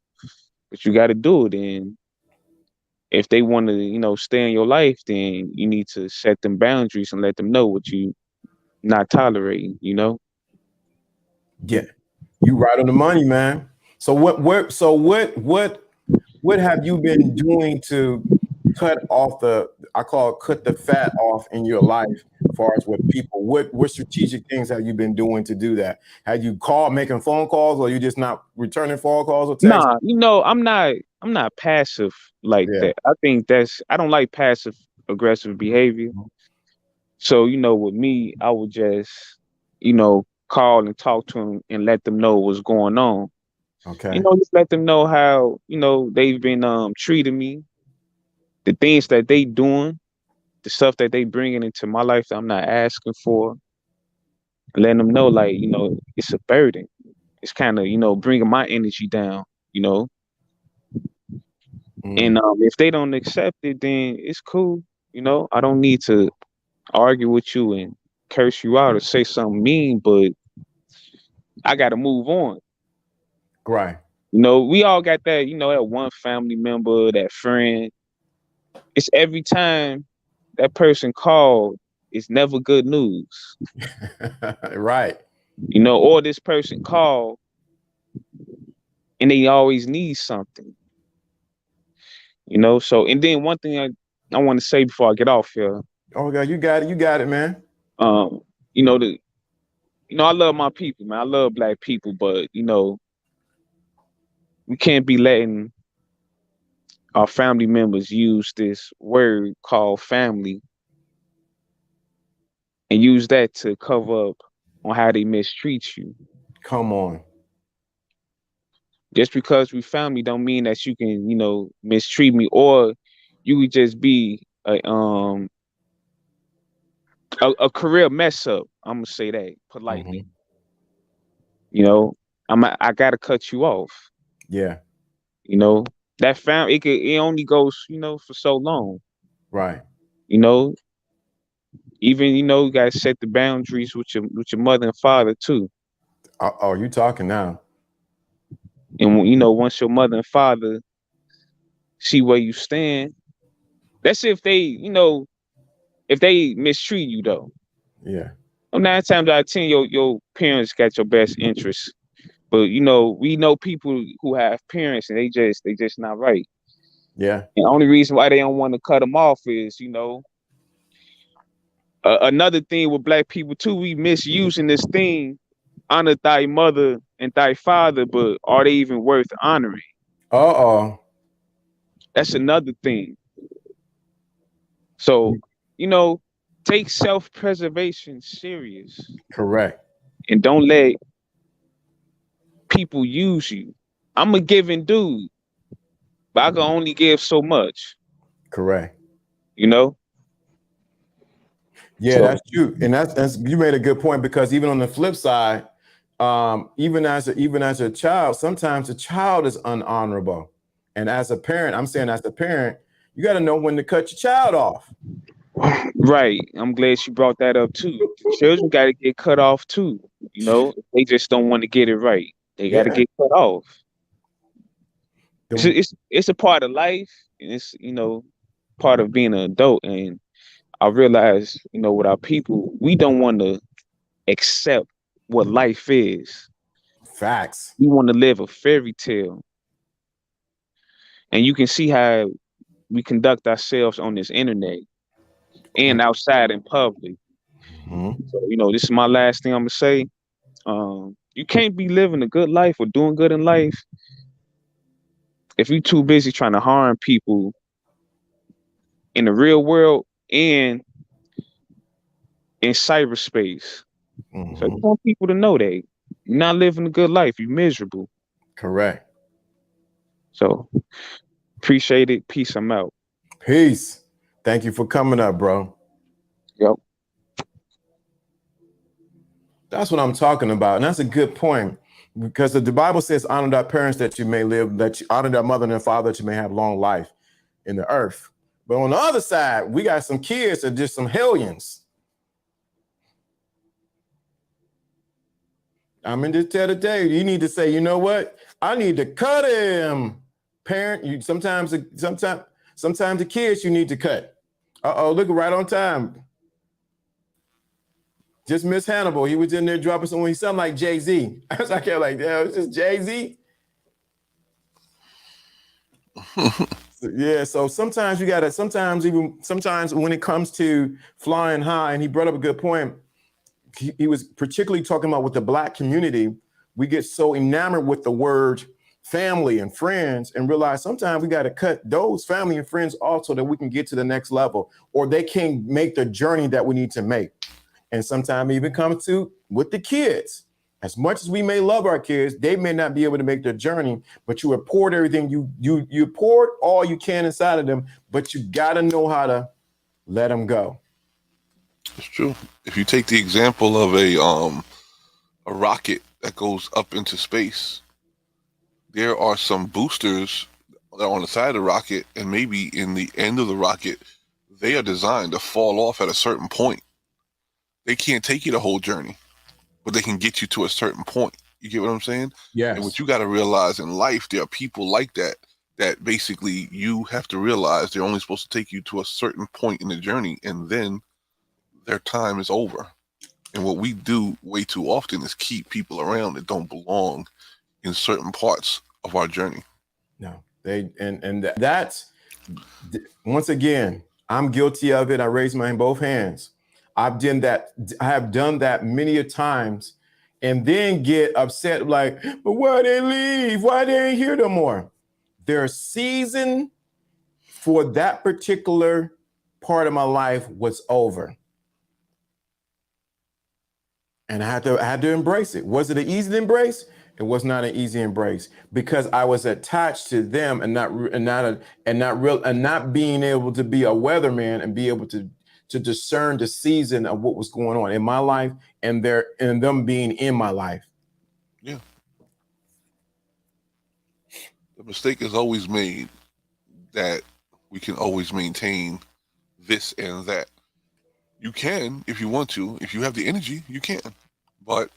but you got to do it. And if they want to stay in your life, then you need to set them boundaries and let them know what you not tolerating. Yeah, you right on the money, man. So what have you been doing to cut off I call it cut the fat off in your life as far as with people? What strategic things have you been doing to do that? Have you called making phone calls, or you just not returning phone calls or texts? Nah, I'm not passive like Yeah. that. I don't like passive aggressive behavior. So, with me, I would just, call and talk to them and let them know what's going on. Okay. Just let them know how, they've been treating me, the things that they doing, the stuff that they bringing into my life that I'm not asking for. Letting them know, like, it's a burden. It's kind of, bringing my energy down, you know. Mm, And if they don't accept it, then it's cool. I don't need to argue with you and curse you out or say something mean, but I got to move on. right. We all got that, that one family member, that friend. It's every time that person called, it's never good news, Right. or this person called and they always need something, So, and then one thing I want to say before I get off here, Oh God, you got it. You got it, man. um, the I love my people, man. I love Black people, but we can't be letting our family members use this word called family and use that to cover up on how they mistreat you. Come on. Just because we family don't mean that you can, mistreat me, or you could just be a career mess up. I'm gonna say that politely. Mhm. You know, I gotta cut you off. Yeah. You know, that it only goes, for so long. Right. You know, even you gotta set the boundaries with your mother and father too. Oh, you talking now? And once your mother and father see where you stand, that's if they mistreat you though. Yeah. 9 times out of 10, your parents got your best interests. But we know people who have parents and they just not right. Yeah. And the only reason why they don't want to cut them off is, another thing with Black people too, we misusing this thing, honor thy mother and thy father, but are they even worth honoring? Uh-oh. That's another thing. So, you know, take self-preservation serious Correct. and don't let people use you. I'm a giving dude, but I can only give so much, Correct. you know? Yeah, So that's true. And that's you made a good point, because even on the flip side, even as a child, sometimes a child is unhonorable. And as a parent, I'm saying as a parent, you got to know when to cut your child off. right. I'm glad she brought that up too. Children gotta get cut off too. They just don't want to get it right. They gotta Yeah. get cut off. It's The- it's a part of life, and it's part of being an adult. And I realize, with our people, we don't want to accept what life is. Facts. We want to live a fairy tale. And you can see how we conduct ourselves on this internet and outside in public. Mhm. So, this is my last thing I'm gonna say. You can't be living a good life or doing good in life if you're too busy trying to harm people in the real world and in cyberspace. So you Mhm. want people to know that you're not living a good life. You're miserable. Correct. So appreciate it. Peace. I'm out. Peace. Thank you for coming up, bro. Yep. That's what I'm talking about. And that's a good point, because the Bible says, honor thy parents that you may live, that you honor thy mother and father that you may have long life in the earth. But on the other side, we got some kids that are just some hellions. I'm in this tell today. You need to say, you know what? I need to cut him. Parent, you sometimes the kids you need to cut. Uh-oh, look right on time. Just Miss Hannibal. He was in there dropping someone. He sounded like Jay-Z. I was like, yeah, it's just Jay-Z. Yeah, so sometimes you gotta, sometimes when it comes to flying high, and he brought up a good point. He was particularly talking about with the Black community, we get so enamored with the word family and friends and realize sometimes we got to cut those family and friends off so that we can get to the next level, or they can't make the journey that we need to make. And sometimes even come to with the kids. As much as we may love our kids, they may not be able to make their journey, but you have poured everything, you poured all you can inside of them, but you got to know how to let them go. It's true. If you take the example of a rocket that goes up into space, there are some boosters that are on the side of the rocket, and maybe in the end of the rocket, they are designed to fall off at a certain point. They can't take you the whole journey, but they can get you to a certain point. You get what I'm saying? Yes. And what you got to realize in life, there are people like that, that basically you have to realize they're only supposed to take you to a certain point in the journey, and then their time is over. And what we do way too often is keep people around that don't belong in certain parts of our journey. No, that's, once again, I'm guilty of it. I raise my both hands. I've done that. I have done that many a times, and then get upset like, but why they leave? Why they ain't here no more? Their season for that particular part of my life was over. And I had to embrace it. Was it an easy embrace? It was not an easy embrace, because I was attached to them and not being able to be a weatherman and be able to discern the season of what was going on in my life and them being in my life. Yeah. The mistake is always made that we can always maintain this and that. You can, if you want to, if you have the energy, you can, but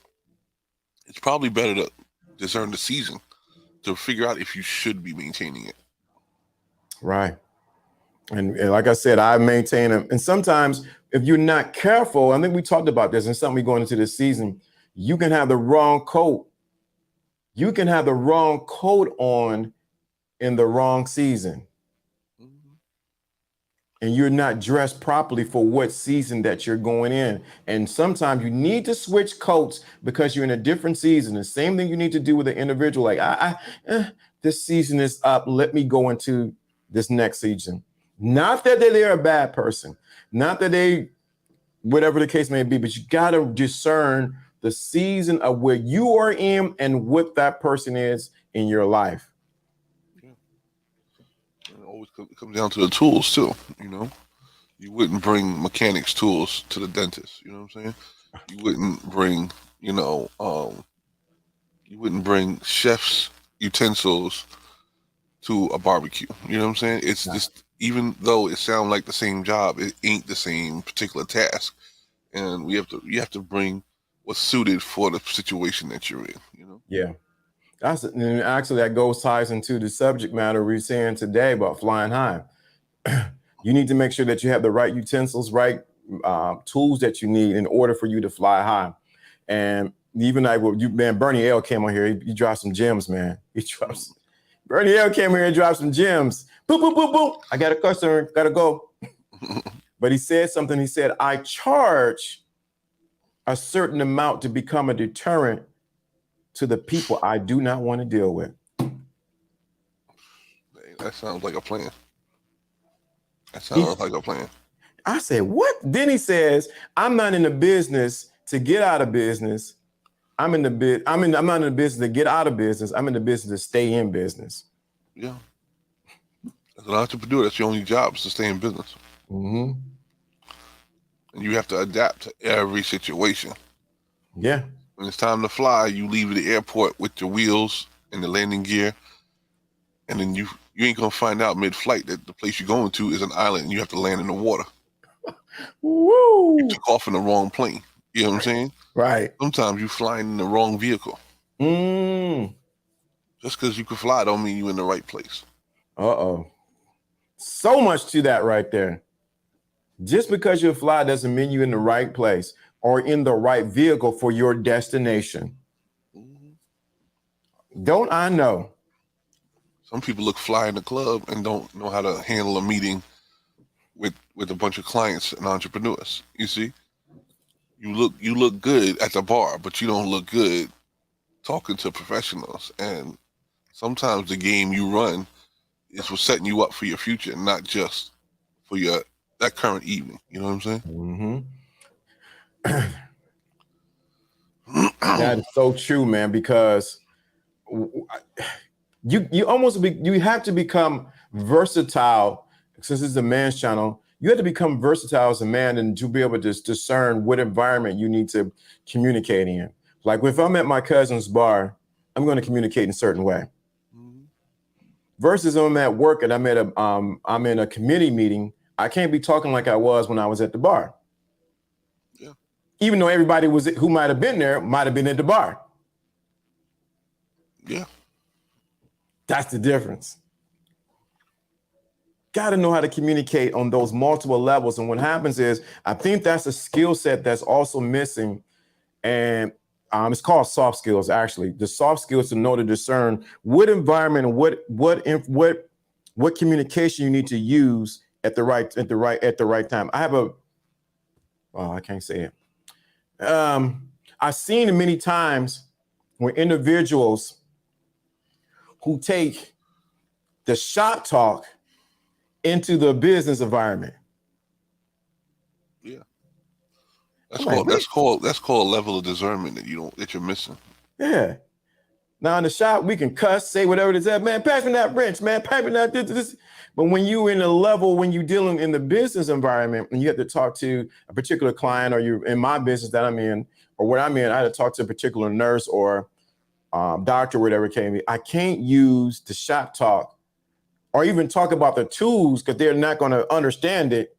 it's probably better to discern the season to figure out if you should be maintaining it. Right. And like I said, I maintain them. And sometimes if you're not careful, I think we talked about this and something going into this season, you can have the wrong coat. You can have the wrong coat on in the wrong season. And you're not dressed properly for what season that you're going in. And sometimes you need to switch coats because you're in a different season. The same thing you need to do with an individual. Like, this season is up. Let me go into this next season. Not that they're a bad person, not that they, whatever the case may be, but you got to discern the season of where you are in and what that person is in your life. It comes down to the tools too, you know. You wouldn't bring mechanics tools to the dentist, you know what I'm saying? You wouldn't bring, you wouldn't bring chef's utensils to a barbecue, you know what I'm saying? It's just, even though it sounds like the same job, it ain't the same particular task. And you have to bring what's suited for the situation that you're in, you know? Yeah. And actually, that ties into the subject matter we're saying today about flying high. You need to make sure that you have the right utensils, right tools that you need in order for you to fly high. And even Bernie L came on here. He dropped some gems, man. Bernie L came here and dropped some gems. Boop, boop, boop, boop. I got a customer, gotta go. But he said something. He said, I charge a certain amount to become a deterrent to the people I do not want to deal with. That sounds like a plan. I said, what? Then he says, I'm not in the business to get out of business. I'm not in the business to get out of business. I'm in the business to stay in business. Yeah. As an entrepreneur, that's your only job, is to stay in business. Mm-hmm. And you have to adapt to every situation. Yeah. When it's time to fly, you leave the airport with your wheels and the landing gear, and then you ain't gonna find out mid-flight that the place you're going to is an island and you have to land in the water. Woo! You took off in the wrong plane. You know what I'm saying? Right. Sometimes you flying in the wrong vehicle. Just because you can fly don't mean you're in the right place. Uh-oh. So much to that right there. Just because you fly doesn't mean you're in the right place. or in the right vehicle for your destination. Don't I know? Some people look fly in the club and don't know how to handle a meeting with a bunch of clients and entrepreneurs. You see, you look good at the bar, but you don't look good talking to professionals. And sometimes the game you run is for setting you up for your future, not just for that current evening. You know what I'm saying? That is so true, man, because you have to become versatile. Since it's a man's channel, you have to become versatile as a man and to be able to discern what environment you need to communicate in. Like if I'm at my cousin's bar, I'm going to communicate in a certain way. Versus I'm at work and I'm in a committee meeting, I can't be talking like I was when I was at the bar. Yeah. Even though everybody who might have been there might have been at the bar. Yeah. That's the difference. Got to know how to communicate on those multiple levels. And what happens is, I think that's a skill set that's also missing. And it's called soft skills, actually. The soft skills to know to discern what environment and what communication you need to use at the right time. I can't say it. I've seen it many times where individuals who take the shop talk into the business environment. Yeah. That's called a level of discernment that you're missing. Yeah. Now in the shop, we can cuss, say whatever it is. Man, pass me that wrench, man. Pass me that this. But when you're in a level, when you're dealing in the business environment and you have to talk to a particular client, or you're in my business that I'm in, or what I'm in, I had to talk to a particular nurse or doctor, whatever it came to. I can't use the shop talk or even talk about the tools because they're not going to understand it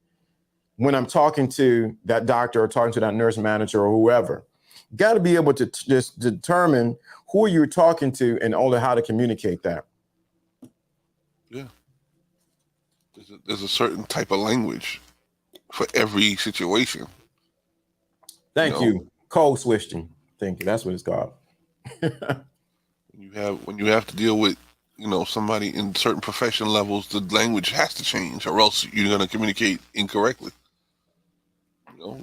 when I'm talking to that doctor or talking to that nurse manager or whoever. You got to be able to just determine who you're talking to and only how to communicate that. Yeah. There's a certain type of language for every situation. Thank you. Code switching. Thank you. That's what it's called. When you have to deal with somebody in certain profession levels, the language has to change, or else you're going to communicate incorrectly.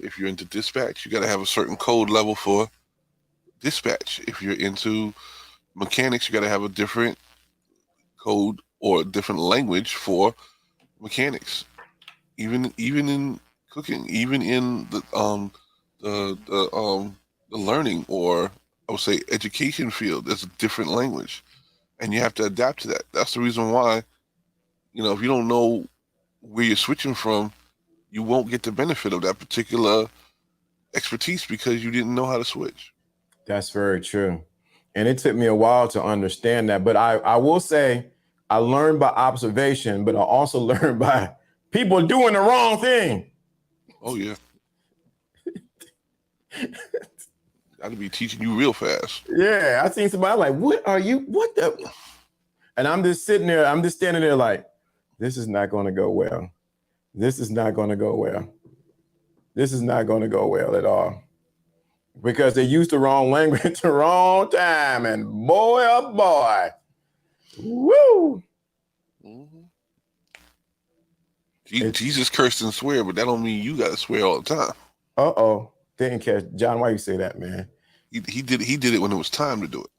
If you're into dispatch, you got to have a certain code level for dispatch. If you're into mechanics, you got to have a different code or a different language for mechanics. Even in cooking, even in the learning, or I would say education field, there's a different language. And you have to adapt to that. That's the reason why, if you don't know where you're switching from, you won't get the benefit of that particular expertise because you didn't know how to switch. That's very true. And it took me a while to understand that. But I will say I learned by observation, but I also learned by people doing the wrong thing. Oh, yeah. Got to be teaching you real fast. Yeah, I seen somebody like, what the? And I'm just standing there like, this is not going to go well. This is not going to go well. This is not going to go well at all. Because they used the wrong language at the wrong time. And boy, oh boy. Woo! Mm-hmm. Jesus cursed and swear, but that don't mean you got to swear all the time. Uh-oh. Didn't catch. John, why you say that, man? He did it when it was time to do it.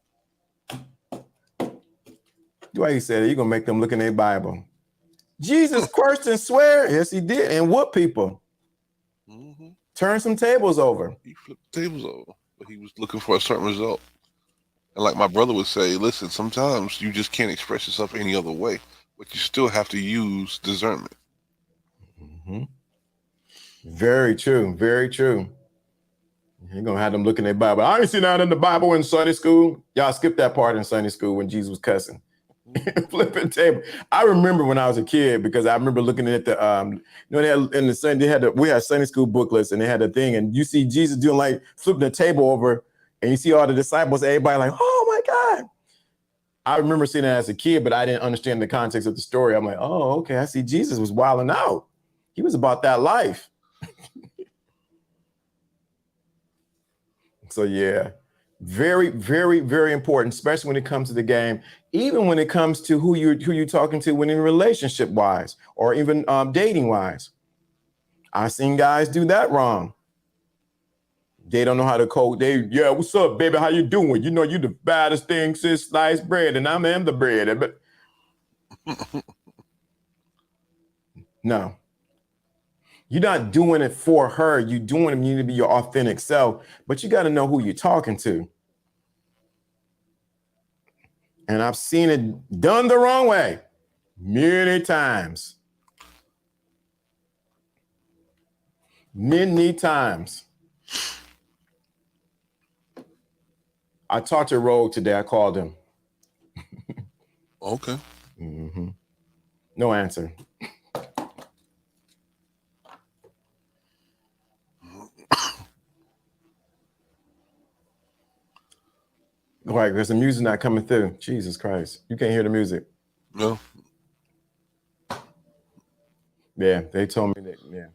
Why you say that? You're going to make them look in their Bible. Jesus cursed and swear. Yes, he did. And what people? Mm-hmm. Turn some tables over. He flipped the tables over, but he was looking for a certain result. And like my brother would say, listen, sometimes you just can't express yourself any other way, but you still have to use discernment. Mm-hmm. Very true. Very true. You're going to have them look in their Bible. I ain't seen that in the Bible in Sunday school. Y'all skipped that part in Sunday school when Jesus was cussing. Flipping table. I remember when I was a kid because I remember looking at the they had in the Sunday we had Sunday school booklets and they had a thing and you see Jesus doing like flipping the table over and you see all the disciples, everybody like, oh my God. I remember seeing that as a kid, but I didn't understand the context of the story. I'm like, oh, okay. I see Jesus was wilding out. He was about that life. So yeah, very, very, very important, especially when it comes to the game. Even when it comes to who you're talking to, when in relationship wise, or even dating wise. I've seen guys do that wrong. They don't know how to code. Yeah, what's up, baby? How you doing? You know, you the baddest thing since sliced bread, and I am the bread. But no, you're not doing it for her. You're doing it. You need to be your authentic self, but you got to know who you're talking to. And I've seen it done the wrong way many times. Many times. I talked to Rogue today. I called him. Okay. Mm-hmm. No answer. Right, because the music not coming through. Jesus Christ. You can't hear the music. No. Yeah, they told me that, yeah.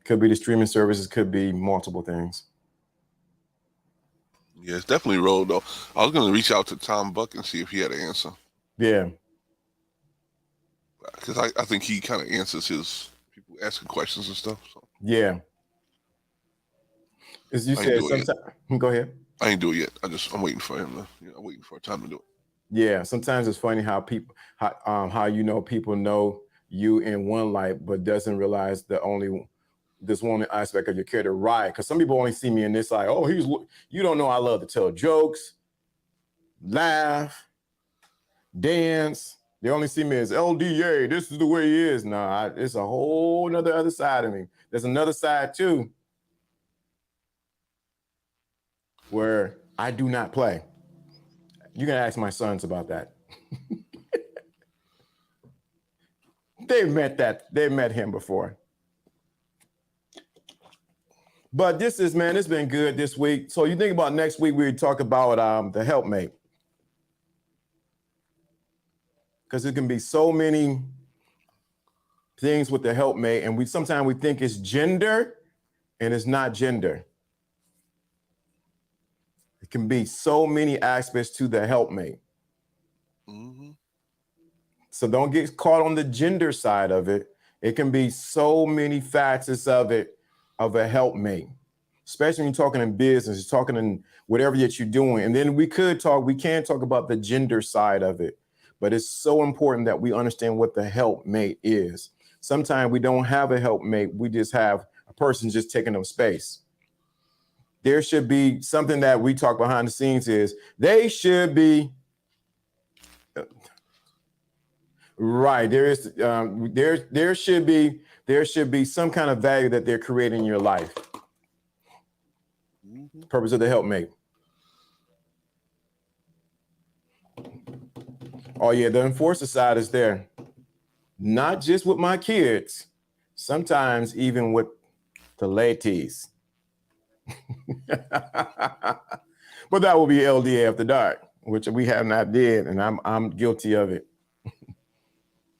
Could be the streaming services, could be multiple things. Yeah, it's definitely rolled though. I was gonna reach out to Tom Buck and see if he had an answer. Yeah. Because I think he kind of answers his people asking questions and stuff. So Yeah. As you said, sometimes go ahead. I ain't do it yet. I'm waiting for him I'm waiting for time to do it. Yeah, sometimes it's funny how people how you know people know you in one light, but doesn't realize this one aspect of your character, right? Because some people only see me in this like, oh, you don't know I love to tell jokes, laugh, dance. They only see me as LDA. This is the way he is. Nah, it's a whole nother other side of me. There's another side too, where I do not play. You can ask my sons about that. They've met him before. But it's been good this week. So you think about next week, we talk about the helpmate. Because there can be so many things with the helpmate, and sometimes we think it's gender, and it's not gender. It can be so many aspects to the helpmate. Mm-hmm. So don't get caught on the gender side of it. It can be so many facets of it, of a helpmate, especially when you're talking in business, you're talking in whatever that you're doing. And then we can talk about the gender side of it, but it's so important that we understand what the helpmate is. Sometimes we don't have a helpmate. We just have a person just taking up space. There should be something that we talk behind the scenes is they should be right. There should be some kind of value that they're creating in your life. Mm-hmm. Purpose of the helpmate. Oh yeah, the enforcer side is there. Not just with my kids, sometimes even with the ladies. But that will be LDA After Dark, which we have not did, and I'm guilty of it.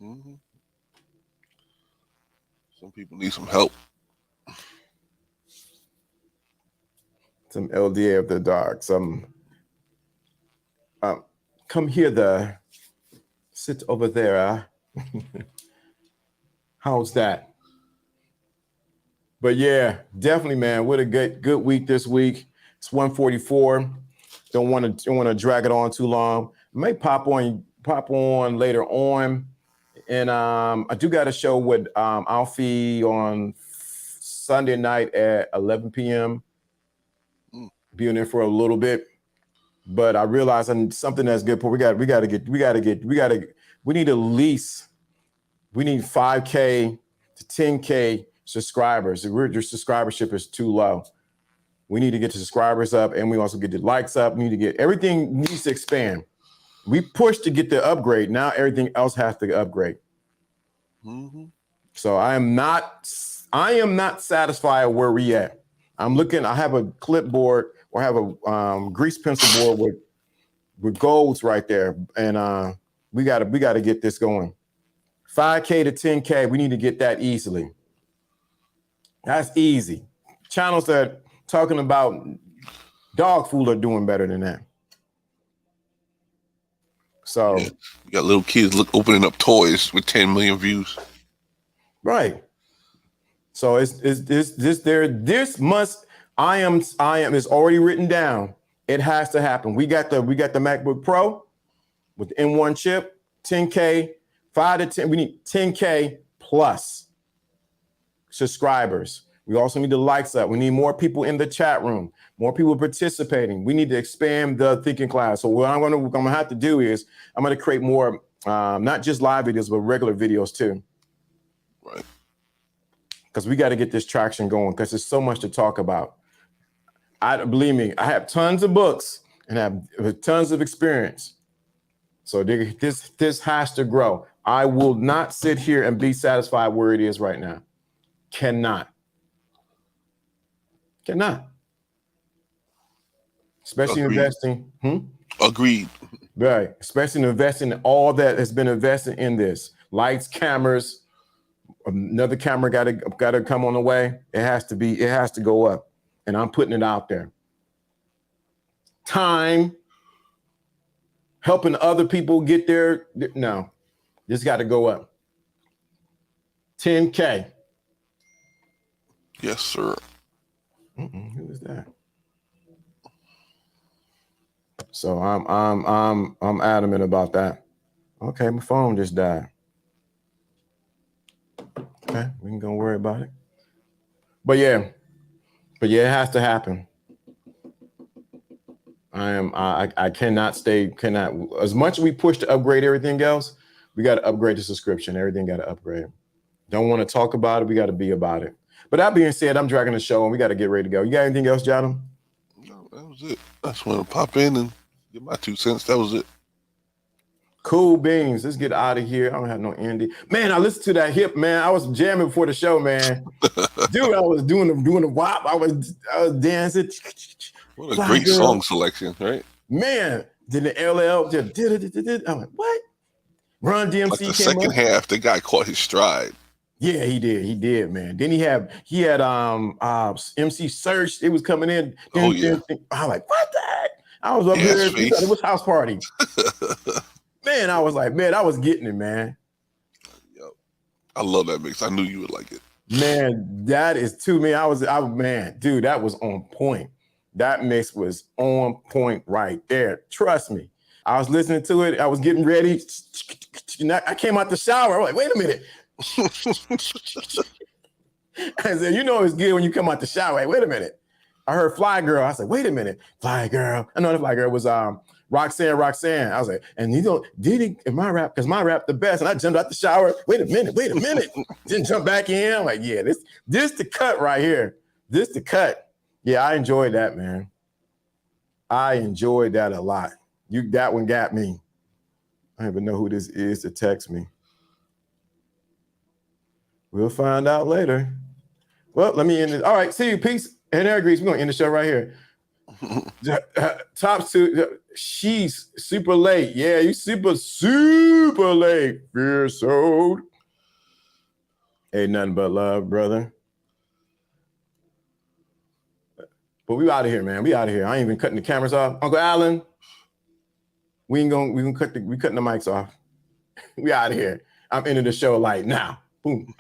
Mm-hmm. Some people need some help. Some LDA After Dark. Some come here, sit over there. How's that? But yeah, definitely, man. What a good week this week. It's 1:44. Don't want to drag it on too long. I may pop on later on. And I do got a show with Alfie on Sunday night at 11 p.m. Being there for a little bit. But I realized something that's good. We need 5K to 10K subscribers. Your subscribership is too low. We need to get the subscribers up, and we also get the likes up. We need to get everything needs to expand. We pushed to get the upgrade. Now everything else has to upgrade. Mm-hmm. So I am not satisfied where we at. I'm looking. I have a clipboard or have a grease pencil board with goals right there, and we got to get this going. 5K to 10K. We need to get that easily. That's easy. Channels that talking about Dog food are doing better than that. So Yeah. You got little kids opening up toys with 10 million views. right. So this must. I am it's already written down. It has to happen. We got the MacBook Pro with the M1 chip, 10K, 5 to 10. We need 10K plus subscribers. We also need the likes up. We need more people in the chat room, more people participating. We need to expand the thinking class. So what I'm gonna have to do is I'm gonna create more, not just live videos, but regular videos too. Right. Because we got to get this traction going because there's so much to talk about. Believe me, I have tons of books and have tons of experience. So this has to grow. I will not sit here and be satisfied where it is right now. Cannot. Especially Agreed. investing. Agreed. Right. Especially investing in all that has been invested in this. Lights, cameras, another camera gotta come on the way. It has to go up. And I'm putting it out there. Time, helping other people get there. No, this got to go up. 10K. Yes, sir. Who is that? So I'm adamant about that. Okay, my phone just died. Okay, we ain't gonna worry about it. But yeah, it has to happen. I cannot as much as we push to upgrade everything else, we got to upgrade the subscription. Everything got to upgrade. Don't want to talk about it, we got to be about it. But that being said, I'm dragging the show and we got to get ready to go. You got anything else, Jadam? No, that was it. I just want to pop in and get my 2 cents. That was it. Cool beans. Let's get out of here. I don't have no ending. Man, I listened to that hip, man. I was jamming before the show, man. Dude, I was doing the WAP. I was dancing. What a great song selection, right? Man, did the LL just did. I'm like, what? Run DMC Like the came second up. half, the guy caught his stride. Yeah, he did, man. Then he had MC Search. It was coming in. Oh, yeah. I was like, what the heck? I was up Yes, here. face. It was house party. Man, I was like, man, I was getting it, man. Yep. I love that mix. I knew you would like it. Man, that is too me. Man, dude, that was on point. That mix was on point right there. Trust me. I was listening to it. I was getting ready. I came out the shower. I was like, wait a minute. I said, you know it's good when you come out the shower. Hey, wait a minute. I heard Fly Girl. I said, wait a minute. Fly Girl. I know the Fly Girl was Roxanne. I was like, and you know, in my rap, because my rap the best. And I jumped out the shower. Wait a minute. Didn't jump back in. I'm like, yeah, this the cut right here. This the cut. Yeah, I enjoyed that, man. I enjoyed that a lot. That one got me. I don't even know who this is to text me. We'll find out later. Well, let me end it. All right, see you. Peace and air grease. We're going to end the show right here. Top two. She's super late. Yeah, you super late. Fierce old. Ain't nothing but love, brother. But we out of here, man. We out of here. I ain't even cutting the cameras off. Uncle Allen, we cutting the mics off. We out of here. I'm ending the show like now. Boom.